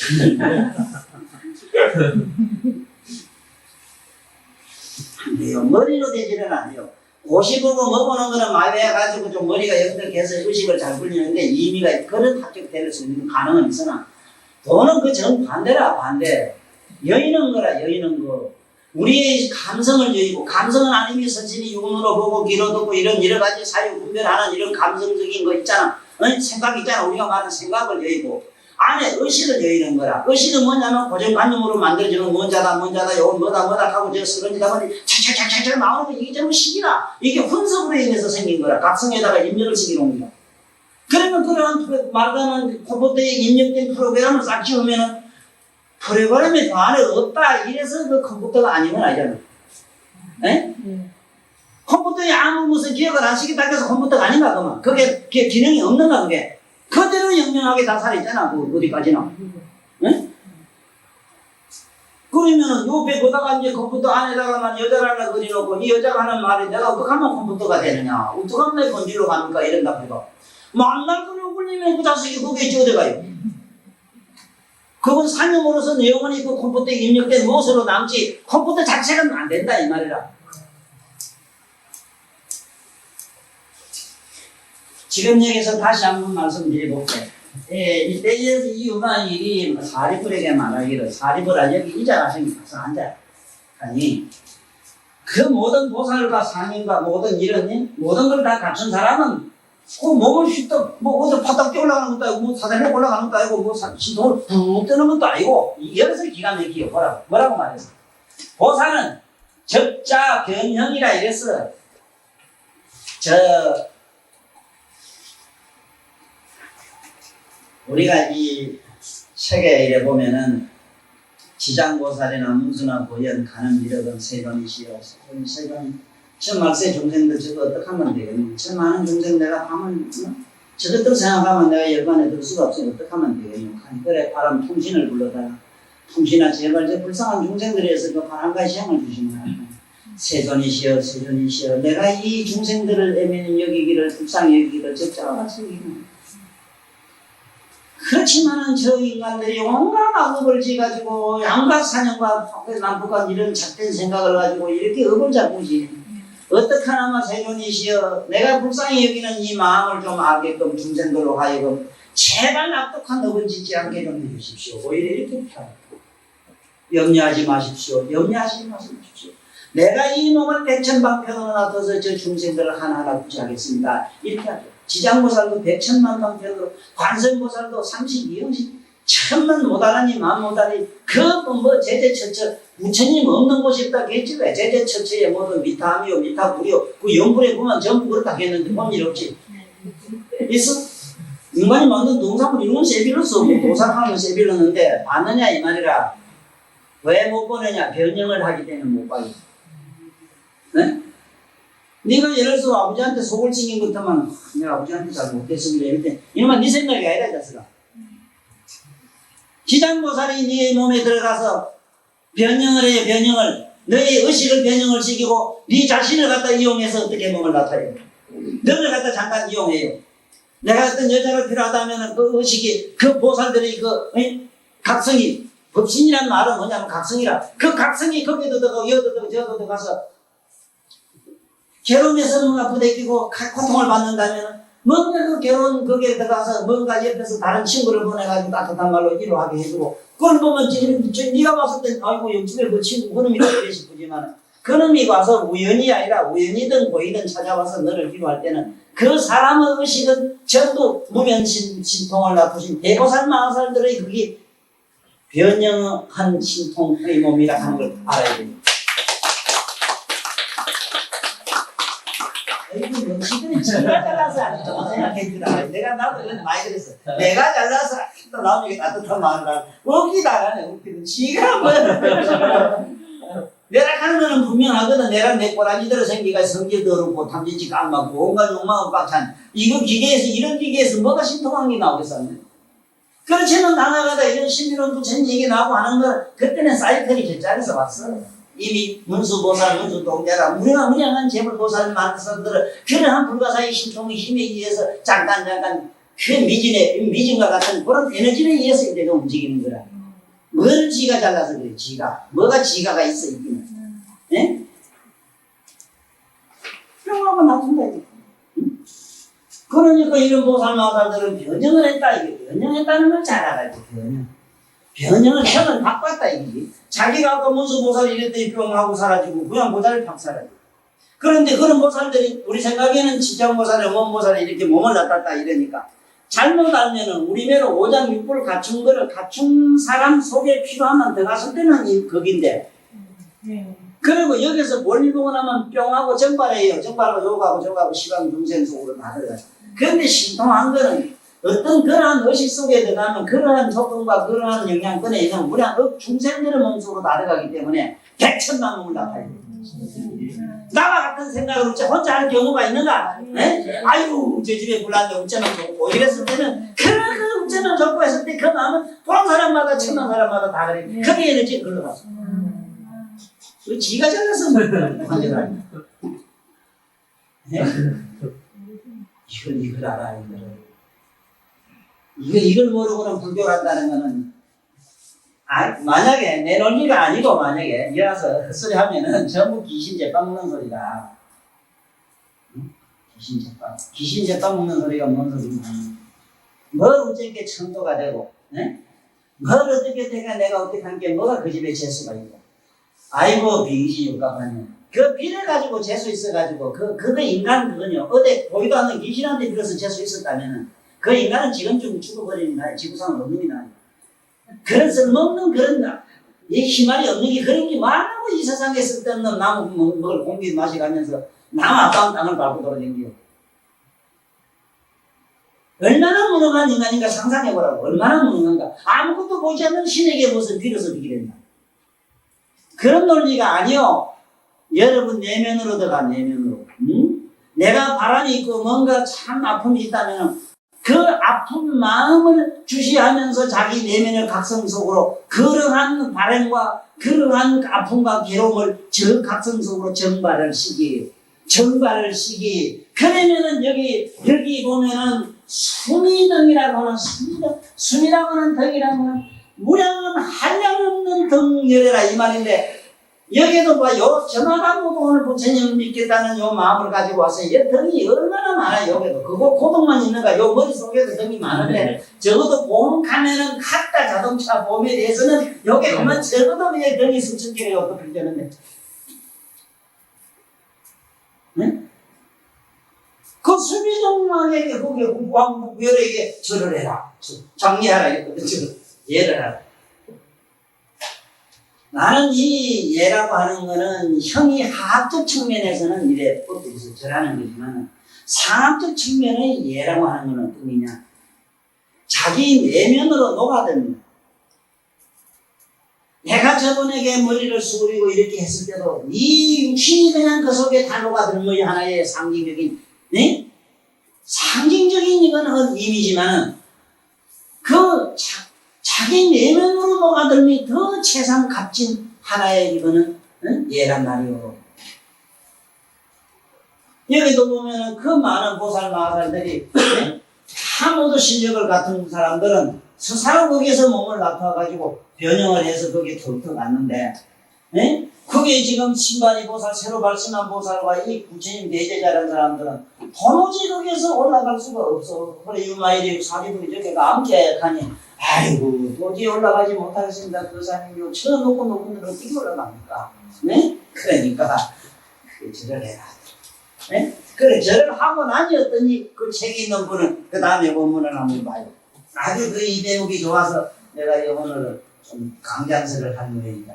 안 돼요. 머리로 되지는 않아요. 고시보고 먹어놓은 거는 마비해가지고 좀 머리가 영득해서 의식을 잘 굴리는데 의미가 그런 합격될 수 있는 가능은 있으나 돈은 그 정반대라 반대. 여의는 거라 여의는 거. 우리의 감성을 여의고 감성은 아니면 선진이 육문으로 보고 귀로 듣고 이런 여러 가지 사유 분별하는 이런 감성적인 거 있잖아. 생각 있잖아. 우리가 말하는 생각을 여의고 안에 의식을 여의는 거라. 의식은 뭐냐면 고정관념으로 만들어지는 뭔자다 요건 뭐다 하고 저 쓰러지다 보니 착착착착 나오는 거 이게 전부 식이라. 이게 혼석으로 인해서 생긴 거라. 각성에다가 입력을 시키는 거야. 그러면 그런 말하는 컴퓨터에 입력된 프로그램을 싹 지우면은 프로그램이 그 안에 없다. 이래서 그 컴퓨터가 아니면 아니잖아. 에? 컴퓨터에 아무 무슨 기억을 안 시키다 해서 컴퓨터가 아닌가 그러면. 그게 기능이 없는가 그게. 그대로 영명하게 다 살아있잖아. 어디까지나. 에? 그러면은 옆에 거다가 이제 컴퓨터 안에다가만 여자를 하나 그려놓고 이 여자가 하는 말이 내가 어떻게 하면 컴퓨터가 되느냐. 어떻게 하면 내 본질로 갑니까? 이런다 해봐. 만날 거는 굴리면 그 자식이 거기에 찌어들어가요. 그건 상용으로서 영원히 그 컴퓨터에 입력된 무엇으로 남지 컴퓨터 자체는 안 된다 이 말이라. 지금 여기서 다시 한번 말씀드려볼게. 이때에서 이 유만 일이 사리불에게 말하기를 사리불아 여기 이자가 생기 가서 앉아. 아니 그 모든 보살과 상인과 모든 이런 모든 걸 다 갖춘 사람은 그 몸을 휘떡 뭐 어디 바닥 올라가는 것도 아니고 뭐 사단에 올라가는 것도 아니고 뭐 신통을 붕 뜨는 것도 아니고 여기서 기가 막히게 뭐라고 말했어. 보살은 적자 변형이라 이랬어. 우리가 이 책에 이래 보면은 지장보살이나 문수나 보현 가는 미력은 세존이시여. 세존 저 말세 중생들 저거 어떻게 하면 되겠니? 저 많은 중생 내가 하면 저것들 생각하면 내가 열반에 들 수가 없으니 어떻게 하면 되겠니? 그래 바람 통신을 불러다 통신아 제발 저 불쌍한 중생들에서 그 바람과 시행을 주시면 세존이시여 세존이시여 내가 이 중생들을 애매히 여기기를 불쌍히 여기기를 적자와 여기는 그렇지만은 저 인간들이 온갖 악업을 지가지고 양과 사냥과 남북과 이런 작된 생각을 가지고 이렇게 업을 잡고지 어떡하나마 세존이시여 내가 불쌍히 여기는 이 마음을 좀 알게끔 중생들로 하여금 제발 악독한 업을 짓지 않게 좀 해주십시오. 오히려 이렇게 피합니다. 염려하지 마십시오. 염려하지 마십시오. 내가 이 몸을 백천방편으로 놔둬서 저 중생들을 하나하나 구제하겠습니다. 이렇게 하죠. 지장보살도 백천만방편으로, 관세음보살도 32형식, 천만 못하라니 만 못하니, 제제처처, 부처님 없는 곳이 있다 했지 왜? 제제처처에 모두 미타미요, 미타불이요, 그 영불에 보면 전부 그렇다 했는데 본 일 없지. 있어? 인간이 만든 동사물 이런 건 세빌로 쓰고, 도사하면 세빌로는데, 봤느냐 이 말이라. 왜 못 보느냐? 변형을 하기 때문에 못 봐요. 네? 네가 예를 들어 아버지한테 속을 찡인 것 같으면 내가 아버지한테 잘 못했습니다. 이럴 이러면 네 생각이 아니라 자식아. 지장보살이 네 몸에 들어가서 변형을 해요. 변형을. 너의 의식을 변형을 시키고 네 자신을 갖다 이용해서 어떻게 몸을 나타내요. 너를 갖다 잠깐 이용해요. 내가 어떤 여자가 필요하다면 그 의식이 그 보살들의 각성이 법신이라는 말은 뭐냐면 각성이라. 그 각성이 거기에도 들어가고 여기도 들어가고 저기도 들어가서 괴로움에서 뭔가 부대끼고 고통을 받는다면 뭔가 그 괴로운 거기에 들어가서 뭔가 옆에서 다른 친구를 보내가지고 따뜻한 말로 위로하게 해주고 그걸 보면 네가 봤을 땐 아이고 옆집에 그 친구 그놈이다 이래 싶지만 그놈이 와서 우연이 아니라 우연이든 고이든 찾아와서 너를 위로할 때는 그 사람의 의식은 전부 무면신통을 나쁘신 대보살 마하살들의 그게 변형한 신통의 몸이라 하는 걸 알아야 됩니다. 이거 명시들이 지가 잘나서 안 좋은 생각해주라. 나도 이런 많이 그랬어. 내가 잘나서 또 나중에 따뜻한 마음을 하고 웃기다가네 웃기는 지가 뭐 내락하는 거는 분명하거든. 내가 내 꼬라지대로 생기가 성질 더럽고 탐진치 깡맞고 온갖 욕망은 꽉찬 이거 기계에서 이런 기계에서 뭐가 신통한 게 나오겠어. 그렇지만 나나가다 이런 신비로운 부처님 얘기 나오고 하는 거 그때는 사이클이 제자리에서 왔어. 이미 문수보살, 문수동자라 무량한 재물보살 많은 사람들은 그러한 불가사의 신통의 힘에 의해서 잠깐 그 미진과 같은 그런 에너지에 의해서 내가 움직이는 거라. 뭘 지가 잘라서 그래, 지가. 뭐가 지가가 있어, 있기는. 예? 그러고 놔둔다, 응? 그러니까 이런 보살마살들은 변형을 했다, 이게. 변형했다는 걸 잘 알아야 돼, 변형. 변형을 형을 바꿨다, 이게. 자기가 아까 문수보살 이랬더니 뿅하고 사라지고, 그냥 보살이 팍 사라지고. 그런데 그런 보살들이, 우리 생각에는 지장보살, 원보살이 이렇게 몸을 놔뒀다, 이러니까. 잘못 알면은 우리 매로 오장육부를 갖춘 거를 갖춘 사람 속에 필요하면 들어갔을 때는 거긴데 그리고 여기서 볼일 보고 나면 뿅하고 정발해요. 정발하고 요가고 저가고 시간 중생 속으로 다 들어가요. 그런데 신통한 거는 어떤 그러한 의식 속에 들어가면 그러한 조건과 그러한 영향권에 있는 무량 중생들의 몸속으로 다 들어가기 때문에 백천만 몸을 나타내요. 나와 같은 생각을 혼자 하는 경우가 있는가? 네? 아이고 제 집에 불났는데 우째는 좋고 이랬을 때는 그 우째는 좋고 했을 때 그 마음은 보는 사람마다 천만 사람마다 다 그래. 그게 에너지가 흘러갔어. 그 지가 잘라서 환자가 아니야. 이걸 알아 이걸 모르고는 불교를 한다는 거는 만약에 내 논리가 아니고 만약에 이어서 헛소리 하면은 전부 귀신 제빵 먹는 소리다. 응? 귀신 제빵 먹는 소리가 뭔 소리냐. 뭘 어떻게 천도가 되고, 네? 뭘 어떻게 되가 내가 어떻게 한 게 뭐가 그 집에 재수가 있고. 아이고, 비귀신 육각하네. 그 비를 가지고 재수 있어가지고, 그거 인간 그거요. 어디 보이도 않는 귀신한테 빌어서 재수 있었다면은, 그 인간은 지금쯤 죽어버리는 나이, 지구상은 없는 나이. 그런 쓸모없는 그런 이 희말이 없는 게 그런 게 많고 이 세상에 쓸데없는 나무 먹을 공기 마시가면서 남 아까운 땅을 밟고 돌아다니요. 얼마나 무능한 인간인가 상상해보라고. 얼마나 무능한가. 아무것도 보지 않는 신에게 무슨 빌어서 비기랬나. 그런 논리가 아니요. 여러분 내면으로 들어가 내면으로. 응? 내가 바람이 있고 뭔가 참 아픔이 있다면 그 아픈 마음을 주시하면서 자기 내면의 각성 속으로 그러한 바램과 그러한 아픔과 괴로움을 저 각성 속으로 정발을 시기. 그러면은 여기 보면은 수미등이라고 하는 수미라고 하는 덕이라고 하는 무량은 한량없는 덕열이라 이 말인데, 여기도 요 저마다고도 오늘 부처님을 믿겠다는 요 마음을 가지고 왔어요. 이 덕이 얼마나 많아요. 여기도 그거 고독만 있는가, 요 머릿속에도 덕이 많은데, 적어도 봄 가면은 갖다 자동차 봄에 대해서는 여기 가면 적어도 덕이 수천 개가 요또 필되는데, 네? 그 수비정망에게 거기에 왕국열에게 절을 해라, 정리하라 했거든. 예를 하라. 나는 이 예라고 하는 거는 형이 하학적 측면에서는 이래 법에서 절하는 거지만, 상학적 측면의 예라고 하는 거는 어떤 거냐, 자기 내면으로 녹아듭니다. 내가 저분에게 머리를 숙이고 이렇게 했을 때도 이 육신이 그냥 그 속에 다 녹아들면 하나의 상징적인, 네? 상징적인 이거는 의미지만은 자기 내면으로 녹아들면 더 최상 값진 하나의 이거는 예란 말이오. 여기도 보면은 그 많은 보살 마하살들이 다 모두 실력을 갖춘 사람들은 스스로 거기에서 몸을 나타가지고 변형을 해서 거기에 털터 갔는데, 네? 그게 지금 신바니 보살, 새로 발심한 보살과 이 부처님 대제자라는 사람들은 도무지 거기에서 올라갈 수가 없어. 그래, 유마일이 사리불이 저렇게 암깨하니, 아이고, 도저히 올라가지 못하겠습니다. 그 사람이 쳐놓고 놓고는 어떻게 올라갑니까? 네? 그러니까, 그 절을 해라. 네? 그래, 절을 하고 나니 어떠니, 그 책이 있는 분은 그 다음에 본문을 한번 봐요. 아주 그 이 대목이 좋아서 내가 오늘 좀 강장설을 한 모양이다.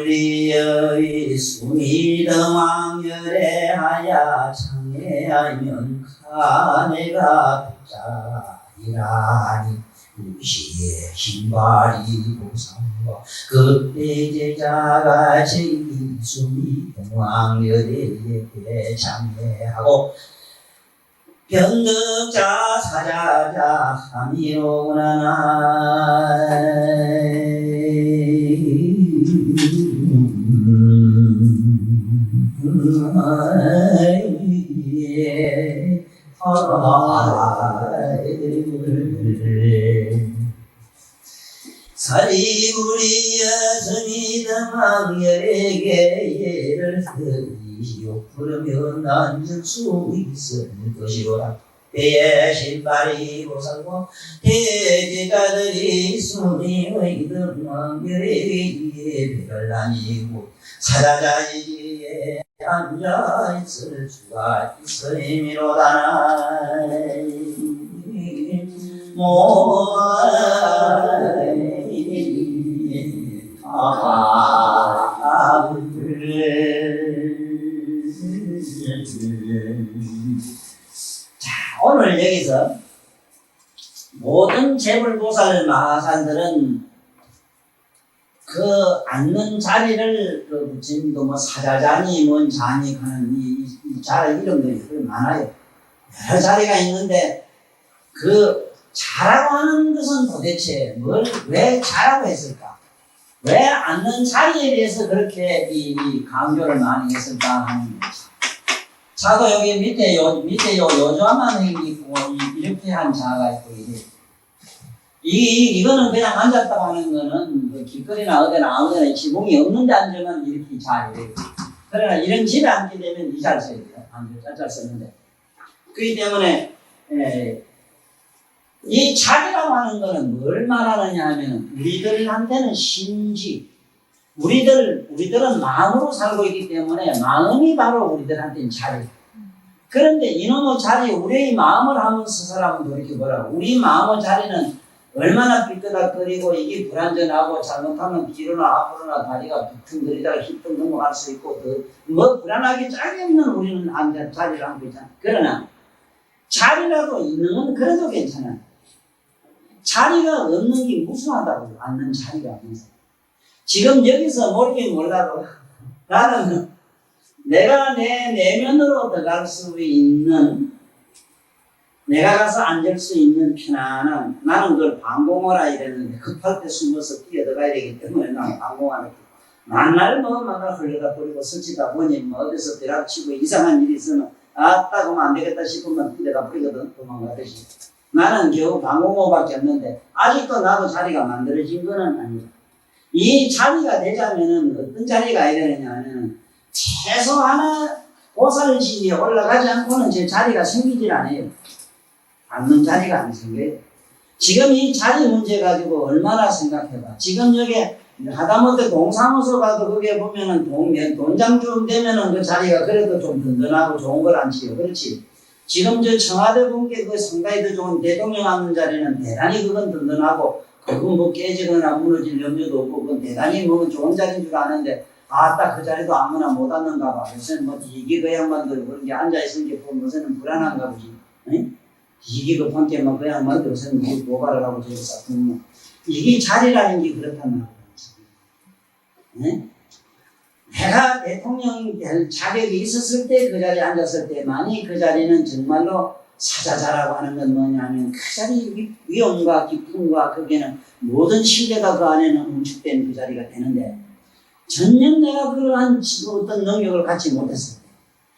유사리불리의 수미등왕열에 하야 창해하면 카네가 백자이라니 무시의 신발이 보상과 그때 제자가 제이 수미등왕열에 창해하고 변덕자 사자자 삼이오구나. 사리불이여 스미등왕열에게 예를 드리시오. 그러면 앉을 수 있을 것이로라. 때에 신발이 보살고 대제자들이 수미등왕열에게 배를 나뉘고 사자자이지에 앉아 있을 수가 있으미로다. 자, 오늘 여기서 모든 재불보살 마하산들은 그 앉는 자리를 그 부처님도 뭐 사자자니 뭔 자니 하는 이 자리 이름들이 많아요. 여러 자리가 있는데 그 자라고 하는 것은 도대체 왜 자라고 했을까? 왜 앉는 자리에 대해서 그렇게 이 강조를 많이 했을까 하는 거죠. 자도 여기 밑에 요조만 있고 이렇게 한 자가 있고 이거는 그냥 앉았다고 하는 거는 그 길거리나 어디나 아무데나 지붕이 없는데 앉으면 이렇게 자리예요. 그러나 이런 집에 앉게 되면 이 자리 써야 돼요. 잘 썼는데. 그렇기 때문에 이 자리라고 하는 거는 뭘 말하느냐 하면 우리들한테는 신지. 우리들은 마음으로 살고 있기 때문에 마음이 바로 우리들한테는 자리. 그런데 이놈의 자리, 우리의 마음을 한번 스스로 돌이켜보라고. 우리 마음의 자리는 얼마나 삐끗하거리고 이게 불안전하고 잘못하면 뒤로나 앞으로나 다리가 퉁퉁거리다가 힙도 넘어갈 수 있고 뭐 불안하게 짝이 없는 우리는 자리를 하고 있잖아. 그러나 자리라도 있는 건 그래도 괜찮아. 자리가 없는 게 무수하다고. 앉는 자리가 없는 사람. 지금 여기서 모르긴 몰라도 나는 내가 내 내면으로 들어갈 수 있는, 내가 가서 앉을 수 있는 편안한, 나는 그걸 방공호라 이랬는데 급할 때 숨어서 뛰어들어가야 되기 때문에 나는 방공호라. 만날 뭐 만날 흘러다 버리고 설치다 보니 뭐 어디서 벼락치고 이상한 일이 있으면 아따 그러면 안 되겠다 싶으면 뛰어가 버리거든, 도망가듯이. 나는 겨우 방공호밖에 없는데 아직도 나도 자리가 만들어진 거는 아니야. 이 자리가 되자면은 어떤 자리가 해야 되느냐 하면은 최소 하나 보살의식이 올라가지 않고는 제 자리가 생기질 않아요. 앉는 자리가 안 생겨요. 지금 이 자리 문제 가지고 얼마나 생각해봐. 지금 여기 하다못해 동사무소 가도 거기에 보면은 돈장쯤 되면은 그 자리가 그래도 좀 든든하고 좋은 걸 앉지요. 그렇지. 지금 저 청와대 분께 그 상당히 더 좋은 대통령 앉는 자리는 대단히 그건 든든하고 그거 뭐 깨지거나 무너질 염려도 없고 그건 대단히 뭐 좋은 자리인 줄 아는데 아따 그 자리도 아무나 못 앉는가 봐. 요새는 뭐 이게 그 양반들 그런 게 앉아있은 게 보면 요새는 불안한가 보지. 응? 이게 급한 게 뭐 그 양반들 요새는 뭐 도발을 하고 저기 쌓고 이게 자리라는 게 그렇단 말이야. 응? 내가 대통령 될 자격이 있었을 때 그 자리에 앉았을 때만이 그 자리는 정말로 사자자라고 하는 건 뭐냐면 그 자리 위엄과 기쁨과 거기에는 모든 신뢰가 그 안에는 응축된 그 자리가 되는데 전혀 내가 그러한 어떤 능력을 갖지 못했을 때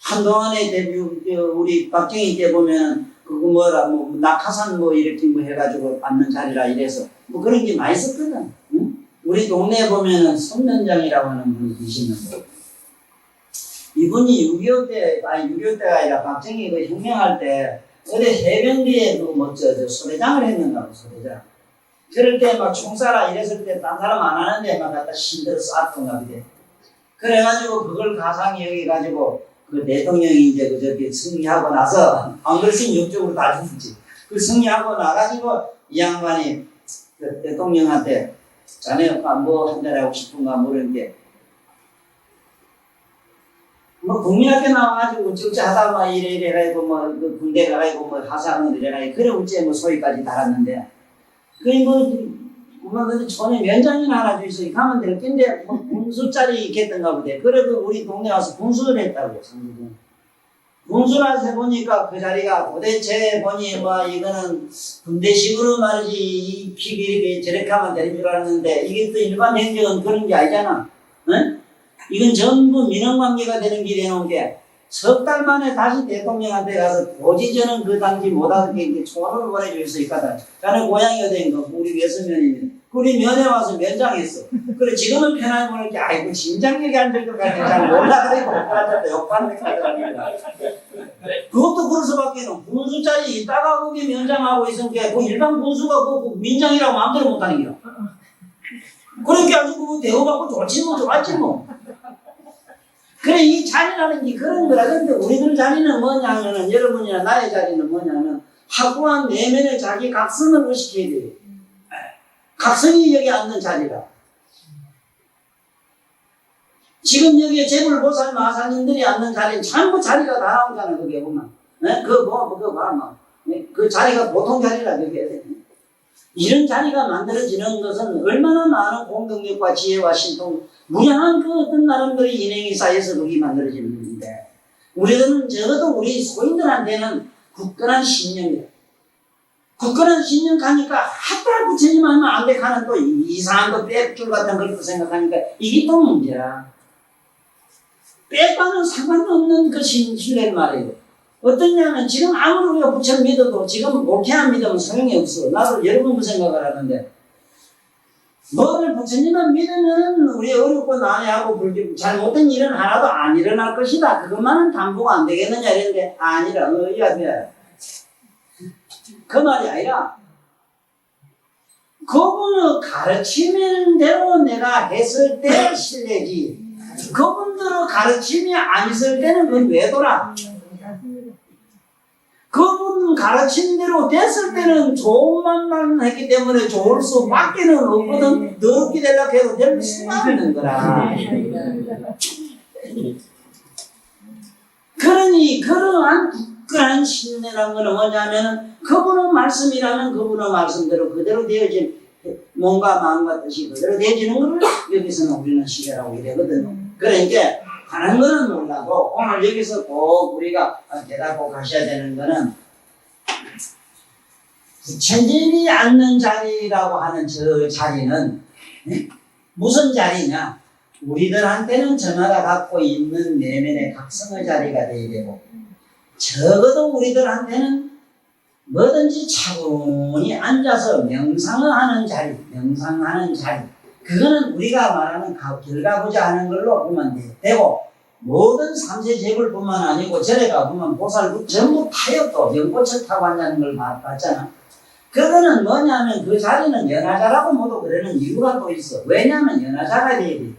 한동안에 우리 박정희 때 보면 그거 뭐라 뭐 낙하산 뭐 이렇게 뭐 해가지고 앉는 자리라 이래서 뭐 그런 게 많이 있었거든. 응? 우리 동네에 보면은 손면장이라고 하는 분이 계시는데 이분이 6.25 때가 아니라 박정희 그 혁명할 때 어디 해병대에 그 뭐 저 소대장을 했는가 소대장. 그럴 때 막 총 쏴라 이랬을 때 딴 사람 안 하는데 막 갖다 신들어 쐈던가 그래. 그래가지고 그걸 가상히 여기가지고 그 대통령이 이제 그 저기 승리하고 나서 안 그랬으면 역적으로 다 죽지. 그 승리하고 나가지고 이 양반이 그 대통령한테 자네가 뭐 한잔 하고 싶은가 물었는데 뭐 국민학교 나와가지고 어찌어찌 하다 막 이래 해가지고 뭐 그 군대 가가지고 뭐 하사하는 이래가지고 그래 어째 뭐 소위까지 달았는데 그게 뭐 근데 전에 면장이나 하나 주있어 가면 될 텐데 뭐 군수짜리 있겠던가 보대. 그래도 우리 동네 와서 군수를 했다고 상주군. 군수라서 해보니까 그 자리가 도대체 보니 뭐 이거는 군대식으로 말이지 이 픽이 이렇게 저렇게 하면 되는 줄 알았는데 이게 또 일반 행정은 그런 게 아니잖아. 응? 이건 전부 민원관계가 되는 길에 해놓은 게 석 달 만에 다시 대통령한테 가서 도저히 저는 그 당시 못하게 초안을 보내줄 수 있거든. 자네 고향이 어딘가 우리 외서면이면 우리 면회 와서 면장했어. 그래 지금은 편하게 보낼 게 아이고 진작에 앉을 것 같아. 잘 몰라 그래 못하겠다 욕하는 거야. 그것도 그럴 수밖에는 군수자리 있다가 거기 면장하고 있으니까 그 일반 군수가 그 민장이라고 마음대로 못하는 거야. 그렇게 아주 그 대우받고 좋지 뭐 좋았지 뭐. 그래 이 자리라는 게 그런 거라. 근데 우리들 자리는 뭐냐면은 여러분이나 나의 자리는 뭐냐면 확고한 내면의 자기 각성을 의식해야 돼요. 각성이 여기 앉는 자리라. 지금 여기에 재불보살 마사님들이 앉는 자리는 전부 자리가 다 나오잖아. 그게 보면 네? 그거 봐 뭐. 네? 그 자리가 보통 자리라 그게 이런 자리가 만들어지는 것은 얼마나 많은 공동력과 지혜와 신통 무량한 그 어떤 나름대로의 인행이 쌓여서 그게 만들어지는 건데 우리들은 적어도 우리 소인들한테는 굳건한 신념이야. 굳건한 신념 가니까 하다 부처님 하면 안 돼 하는 또 이상한 또 빽줄 같은 걸 또 생각하니까 이게 또 문제야. 빽과는 상관없는 그 신뢰를 말이에요. 어떠냐면 지금 아무리 우리가 부처를 믿어도 지금 옳게만 믿으면 소용이 없어. 나도 여러 번 그 생각을 하는데 뭐를 부처님만 믿으면 우리 어렵고 난해하고 잘못된 일은 하나도 안 일어날 것이다. 그것만은 담보가 안 되겠느냐 이랬는데 아니라 의아비야. 그 말이 아니라 그분의 가르치는 대로 내가 했을 때 신뢰지 그분들의 가르침이 안 있을 때는 그건 외도라. 그분 가르친 대로 됐을 때는 좋은 말만 했기 때문에 좋을 수밖에는 없거든. 더럽게 되려고 해도 될 수가 없는 거라. 그러니 그러한 굳건한 신뢰라는 것은 뭐냐면은 그분의 말씀이라면 그분의 말씀대로 그대로 되어진 몸과 마음과 뜻이 그대로 되어지는 것을 여기서는 우리는 신뢰라고 이러거든. 그러니까 하는 거는 몰라도 오늘 여기서 꼭 우리가 깨닫고 가셔야 되는 거는 부처님이 앉는 자리라고 하는 저 자리는 무슨 자리냐? 우리들한테는 저마다 갖고 있는 내면의 각성의 자리가 되어야 되고 적어도 우리들한테는 뭐든지 차분히 앉아서 명상을 하는 자리, 명상하는 자리. 그거는 우리가 말하는 결과보자 하는 걸로 보면 되고 모든 삼세제불뿐만 아니고 절에 가보면 보살도 전부 타요. 또 연꽃을 타고 앉는 걸 봤잖아. 그거는 뭐냐면 그 자리는 연하자라고 모두 그러는 이유가 또 있어. 왜냐하면 연하자가 돼야 돼.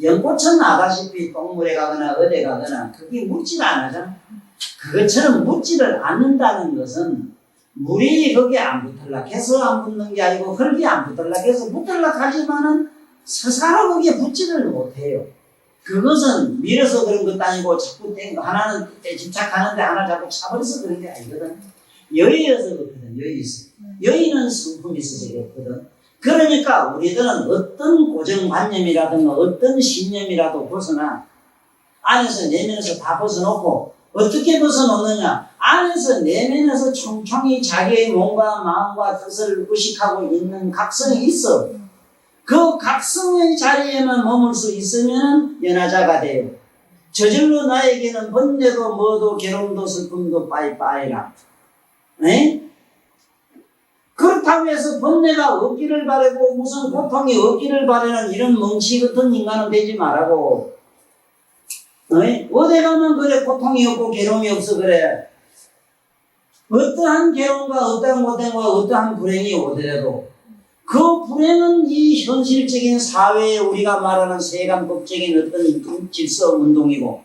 연꽃은 아다시피 동물에 가거나 어디 가거나 그게 묻지를 안 하잖아. 그것처럼 묻지를 않는다는 것은 물이 거기에 안 붙을락 해서 안 붙는 게 아니고 흙이 안 붙을락 해서 붙을락 하지만은 스스로 거기에 붙지를 못해요. 그것은 밀어서 그런 것도 아니고 자꾸 하나는 집착하는데 하나 자꾸 차버려서 그런 게 아니거든. 여의여서 그렇거든. 여의는 성품이 있어서 그렇거든. 그러니까 우리들은 어떤 고정관념이라든가 어떤 신념이라도 벗어나 안에서 내면에서 다 벗어놓고 어떻게 벗어놓느냐? 안에서 내면에서 총총히 자기의 몸과 마음과 뜻을 의식하고 있는 각성이 있어. 그 각성의 자리에만 머물 수 있으면 연하자가 돼요. 저절로 나에게는 번뇌도 뭐도 괴로움도 슬픔도 빠이빠이라. 그렇다고 해서 번뇌가 없기를 바라고 무슨 고통이 없기를 바라는 이런 멍치 같은 인간은 되지 말라고. 어디 가면 그래 고통이 없고 괴로움이 없어 그래. 어떠한 괴로움과 어떠한 고통과 어떠한 불행이 오더라도 그 불행은 이 현실적인 사회에 우리가 말하는 세간법적인 어떤 질서 운동이고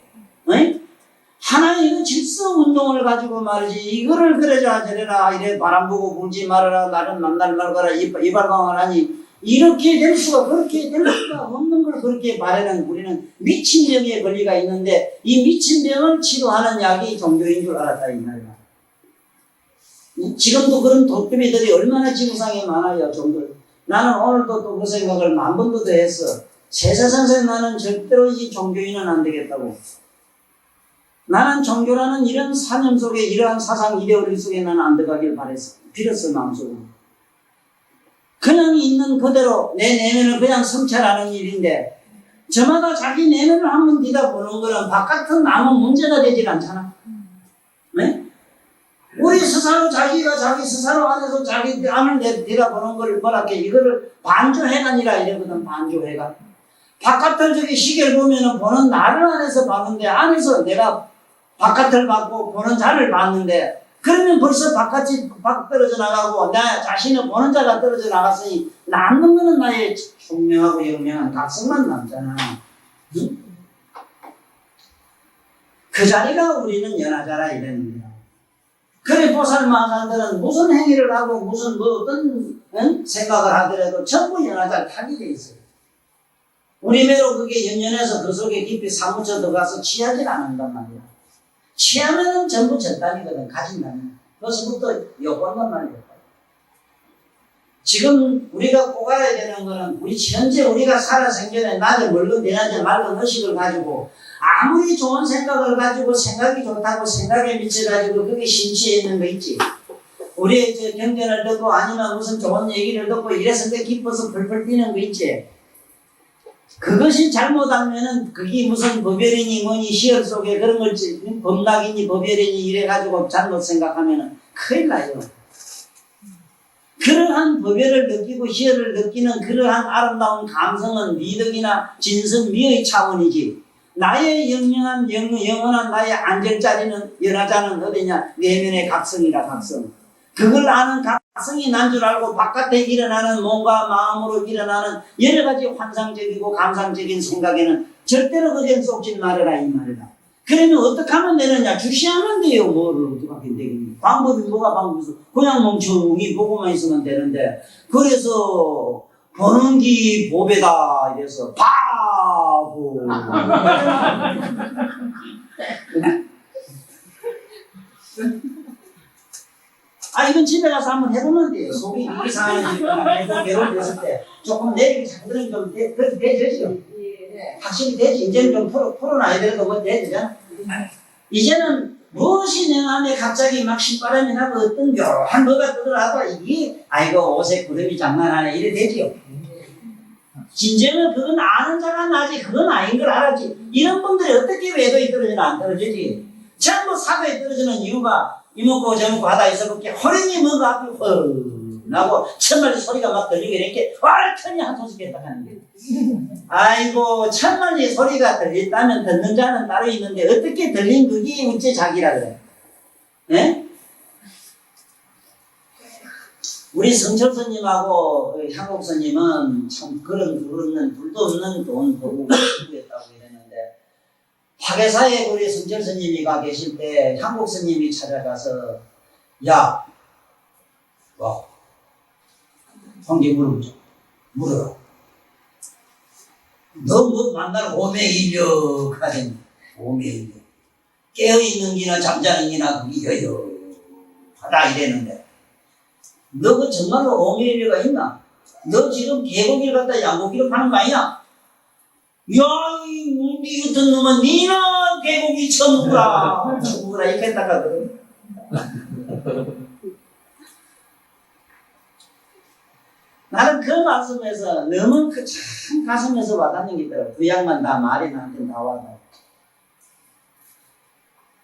하나의 그 질서 운동을 가지고 말이지 이거를 그러자 저래라 이래 바람 부고 불지 말아라 나는 만날 말거라 이발광을 하니 이렇게 될 수가 그렇게 될 수가 없는 걸 그렇게 말하는 우리는 미친 병에 권리가 있는데 이 미친 병을 치료하는 약이 종교인 줄 알았다 이 말이야. 지금도 그런 도깨비들이 얼마나 지구상에 많아요 종교. 나는 오늘도 또 그 생각을 만 번도 더 했어. 세상에서 나는 절대로 이 종교인은 안 되겠다고. 나는 종교라는 이런 사념 속에 이러한 사상 이데올리 속에 나는 안 들어가길 바랬어. 빌었어 마음속으로. 그냥 있는 그대로 내 내면을 그냥 성찰하는 일인데 저마다 자기 내면을 한번 뒤다보는 거는 바깥은 아무 문제가 되질 않잖아. 네? 우리 스스로 자기가 자기 스스로 안에서 자기 안을 뒤다보는 걸 뭐랄게 이거를 반조해간이라 이러거든. 반조해간. 바깥을 저기 시계를 보면은 보는 나를 안에서 봤는데 안에서 내가 바깥을 봤고 보는 자를 봤는데 그러면 벌써 바깥이 떨어져 나가고 나 자신을 보는 자가 떨어져 나갔으니 남는 거는 나의 총명하고 영명한 각성만 남잖아. 응? 그 자리가 우리는 연하자라 이러는 거야. 그래 보살마산들은 무슨 행위를 하고 무슨 뭐 어떤 생각을 하더라도 전부 연하자를 타게 돼 있어요. 우리 매로 그게 연연해서 그 속에 깊이 사무쳐 들어가서 취하질 않는단 말이야. 취하면은 전부 전단이거든, 가진다면. 그것부터 요구한단 말이야. 지금 우리가 꼭 알아야 되는 거는 우리 현재 우리가 살아 생전에 낮에 물론 대낮에 맑은 의식을 가지고 아무리 좋은 생각을 가지고 생각이 좋다고 생각에 미쳐가지고 그게 심취해 있는 거 있지. 우리의 저 경전을 듣고 아니면 무슨 좋은 얘기를 듣고 이래서 내 기뻐서 펄펄 뛰는 거 있지. 그것이 잘못하면은 그게 무슨 법열이니 뭐니 시열 속에 그런 걸 법락이니 법열이니 이래가지고 잘못 생각하면은 큰일 나요. 그러한 법열을 느끼고 시열을 느끼는 그러한 아름다운 감성은 미덕이나 진성 미의 차원이지. 나의 영원한 나의 안전자리는 연하자는 어디냐? 내면의 각성이라 각성. 그걸 아는 각성이 난 줄 알고 바깥에 일어나는 몸과 마음으로 일어나는 여러 가지 환상적이고 감상적인 생각에는 절대로 그전 쏙질 말아라 이 말이다. 그러면 어떻게 하면 되느냐? 주시하면 돼요. 뭐를 어떻게 하면 되겠니? 방법이 뭐가 방법이 있어? 그냥 멍청이 보고만 있으면 되는데 그래서 보는 기 보배다 이래서 바보 이건 집에 가서 한번 해보면 돼요. 속이 이상해지거나 괴로움됐을 때 조금 내리기 잠들은 좀 그렇게 되죠. 확실히 되지. 이제는 좀 풀어놔야 되는 거뭐 되잖아. 이제는 무엇이 내 안에 갑자기 막 신바람이 나고 어떤 묘한 뭐가 뜨더라도 이게 아이고 옷에 구름이 장난하네 이래 되지요. 진정은 그건 아는 자가 나지 그건 아닌 걸 알았지. 이런 분들이 어떻게 외도에 떨어지나 안 떨어지지. 전부 사도에 떨어지는 이유가 이먹고 저먹고 하다 있어볼게 호랭이 뭔가 앞에 나고 천만리 소리가 막 들리고 이렇게 얼큰이 한 소식 했다 하는 게 아이고 천만리 소리가 들렸다면 듣는 자는 따로 있는데 어떻게 들린 그게 우째 자기라 그래. 예? 우리 성철 스님하고 향옥 스님은 참 그런 둘도 없는 돈 거부고 했다고 이랬는데 화계사에 우리 성철 스님이 가 계실 때 향옥 스님이 찾아가서 야 와 황제 물어라. 너 뭐 만날 오매인력 하더니 오매인력 깨어있는 기나 잠자는 기나 그게 여여하다 이랬는데 너 그 정말로 오매인력가 있나? 너 지금 계곡길 갔다 양고기를 파는 거 아니야? 야, 이 문디 같은 놈은 니나 계곡이 천국이라 천국이라 이렇게 했다가거든. 나는 그 말씀에서 너무 그 참 가슴에서 와닿는 게 있더라고. 그 양반 다 말이 나한테 나와다.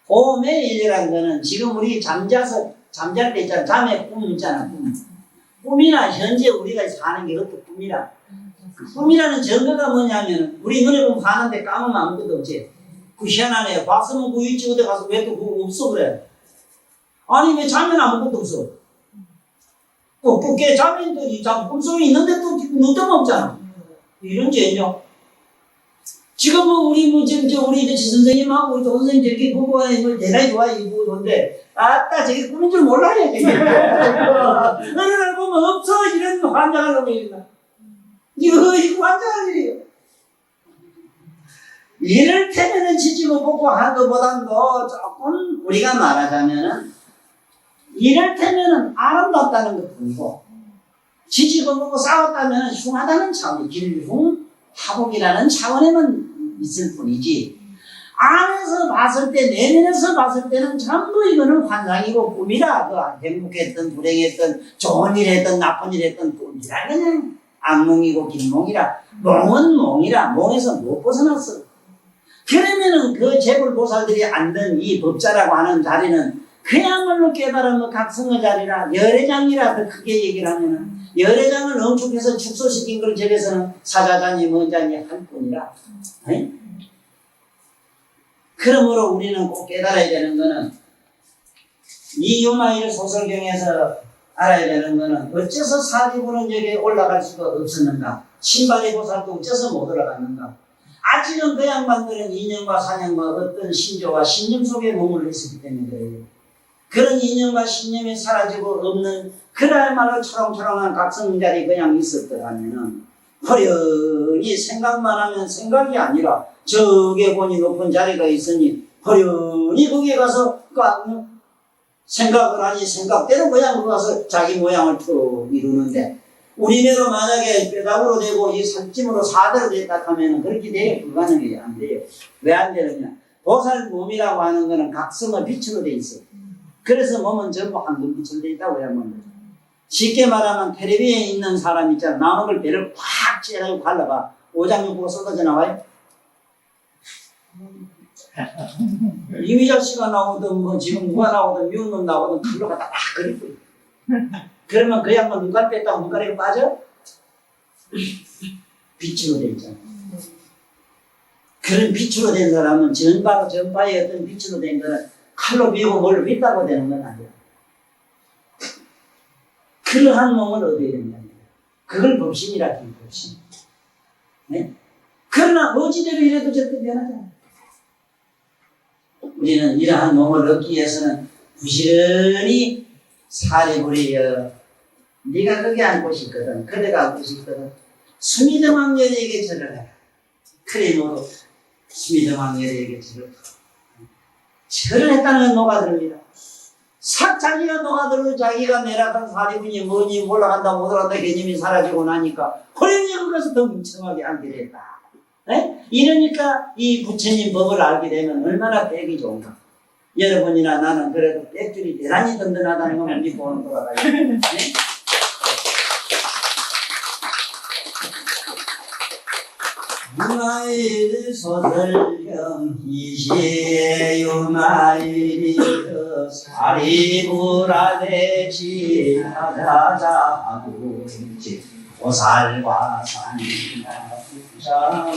오매일이라는 거는 지금 우리 잠잘 때 있잖아. 잠에 꿈 있잖아. 꿈이나 현재 우리가 사는 게 그것도 꿈이라. 꿈이라는 증거가 뭐냐면 우리 눈에 보면 가는데 까면 아무것도 없지. 그 희한하네. 봤으면 그 일찍 어디 가서 왜 또 그거 없어 그래. 아니 왜 자면 아무것도 없어. 또 깨 자면 또 꿈속에 있는데 또 눈 뜨면 없잖아. 이런 죄죠. 지금 뭐 우리 우리 지 선생님하고 우리 조 선생님 저렇게 보고 뭐 대단히 좋아하고 그런데 아따 저게 꿈인 줄 몰라요. 어느 날 보면 없어 이런 환장을 하고 있나. 이거 환장할 일이에요. 이를테면은 지지고 보고 하는 것보다는 더 조금 우리가 말하자면은 이를테면은 아름답다는 것 뿐이고 지지고 보고 싸웠다면 흉하다는 차원이 길흉 하복이라는 차원에만 있을 뿐이지 안에서 봤을 때 내면에서 봤을 때는 전부 이거는 환상이고 꿈이라 그 행복했던 불행했던 좋은 일 했던 나쁜 일 했던 꿈이라 그냥 악몽이고 길몽이라 몽은 몽이라 몽에서 못 벗어났어. 그러면은 그 재불보살들이 앉은 이 법자라고 하는 자리는 그야말로 깨달으면 각성의 자리라 열애장이라 더 크게 얘기를 하면은 열애장을 응축해서 축소시킨 걸 저에서는 사자자니 뭔자니 할 뿐이라. 네? 그러므로 우리는 꼭 깨달아야 되는 거는 이 요마일 소설경에서 알아야 되는 거는 어째서 사리부는 여기에 올라갈 수가 없었는가? 신발의 보살도 어째서 못 올라갔는가? 아직은 그 양반들은 2년과 4년과 어떤 신조와 신념 속에 머물러 있었기 때문에 그래요. 그런 이념과 신념이 사라지고 없는 그날말로 초롱초롱한 각성자리 그냥 있었더라면은 허련히 생각만 하면 생각이 아니라 저게 보니 높은 자리가 있으니 허련히 거기에 가서 생각을 하니 생각대로 그냥 가서 자기 모양을 툭 이루는데 우리네로 만약에 뼈다구로 되고 이 살찜으로 사대로 됐다 하면 그렇게 되게 불가능해요. 안 돼요. 왜 안 되느냐? 보살 몸이라고 하는 거는 각성의 빛으로 돼 있어요. 그래서 몸은 전부 황금빛으로 돼 있다고 하면 쉽게 말하면 텔레비에 있는 사람 있잖아. 나오는 걸 배를 팍 찌르고 갈라봐. 오장육부가 쏟아져 나와요? 이미자 씨가 나오든 뭐 지금 누가 나오든 미운놈 나오든 글로 갖다 막 그리고 그러면 그 양반 눈깔 뺐다고 눈깔이 빠져? 빛으로 돼 있잖아. 그런 빛으로 된 사람은 전파의 어떤 빛으로 된 거는 칼로 비고 뭘로 빗다고 되는 건 아니야. 그러한 몸을 얻어야 된다. 그걸 법신이라 해요. 법신. 네? 그러나 어찌대로 이래도 저렇게 변하잖아. 우리는 이러한 몸을 얻기 위해서는 부지런히 사리부리여 네가 거기 앉고 싶거든. 그대가 앉고 싶거든. 수미등왕열에게 절을 해라. 그래 모두 수미등왕열에게 절을 해라. 절을 했다는 건 녹아들립니다. 싹 자기가 녹아들고 자기가 내락한 사리분이 뭐니 올라간다 못 올라간다 개념이 사라지고 나니까 허련히 거기서 더 멍청하게 앉게 됐다. 이러니까 이 부처님 법을 알게 되면 얼마나 빽이 좋은가. 여러분이나 나는 그래도 빽줄이 대단히 든든하다는 걸 믿고 오는 거라요. 문화의 소설령 이시에요 마이리여 사리부라대시 하자자하고 오살과 산이나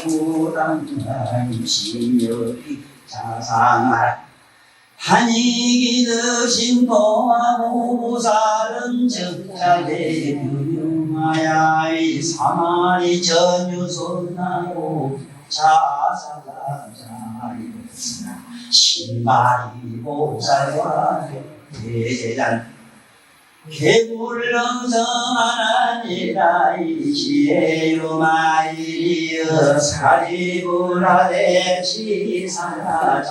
부자무당한 심여이 자상하라 한이기 드신 도하고 부살은 적자대 유명하야 이 사마리 전유손나고 자사가 자리였으나 신발이 보살과 대대단 개불렁성하나니라 이시에요 마이리여 사리부라대 시사자란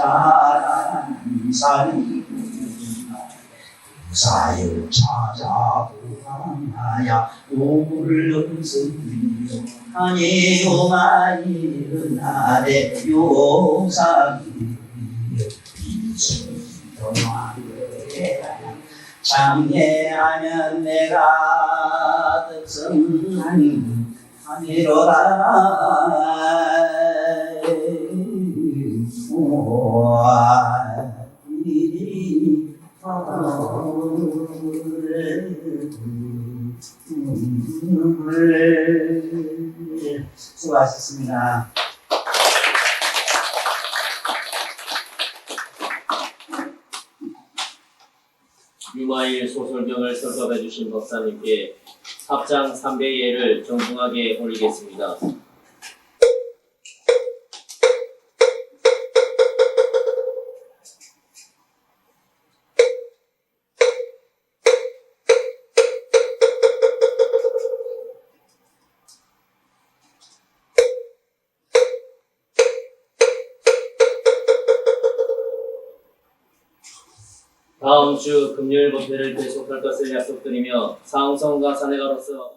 산이 사유 찾아보아야 오불렁성이요 아니요 마이르나래 요사기요 이수도마르에라 장애하면 내가 득성하니 아니로다 수고하셨습니다. 유마일 소설명을 설법해 주신 법사님께 합장 300의 예를 정중하게 올리겠습니다. 다음 주 금요일 법회를 계속할 것을 약속드리며 사홍성과 사내가로서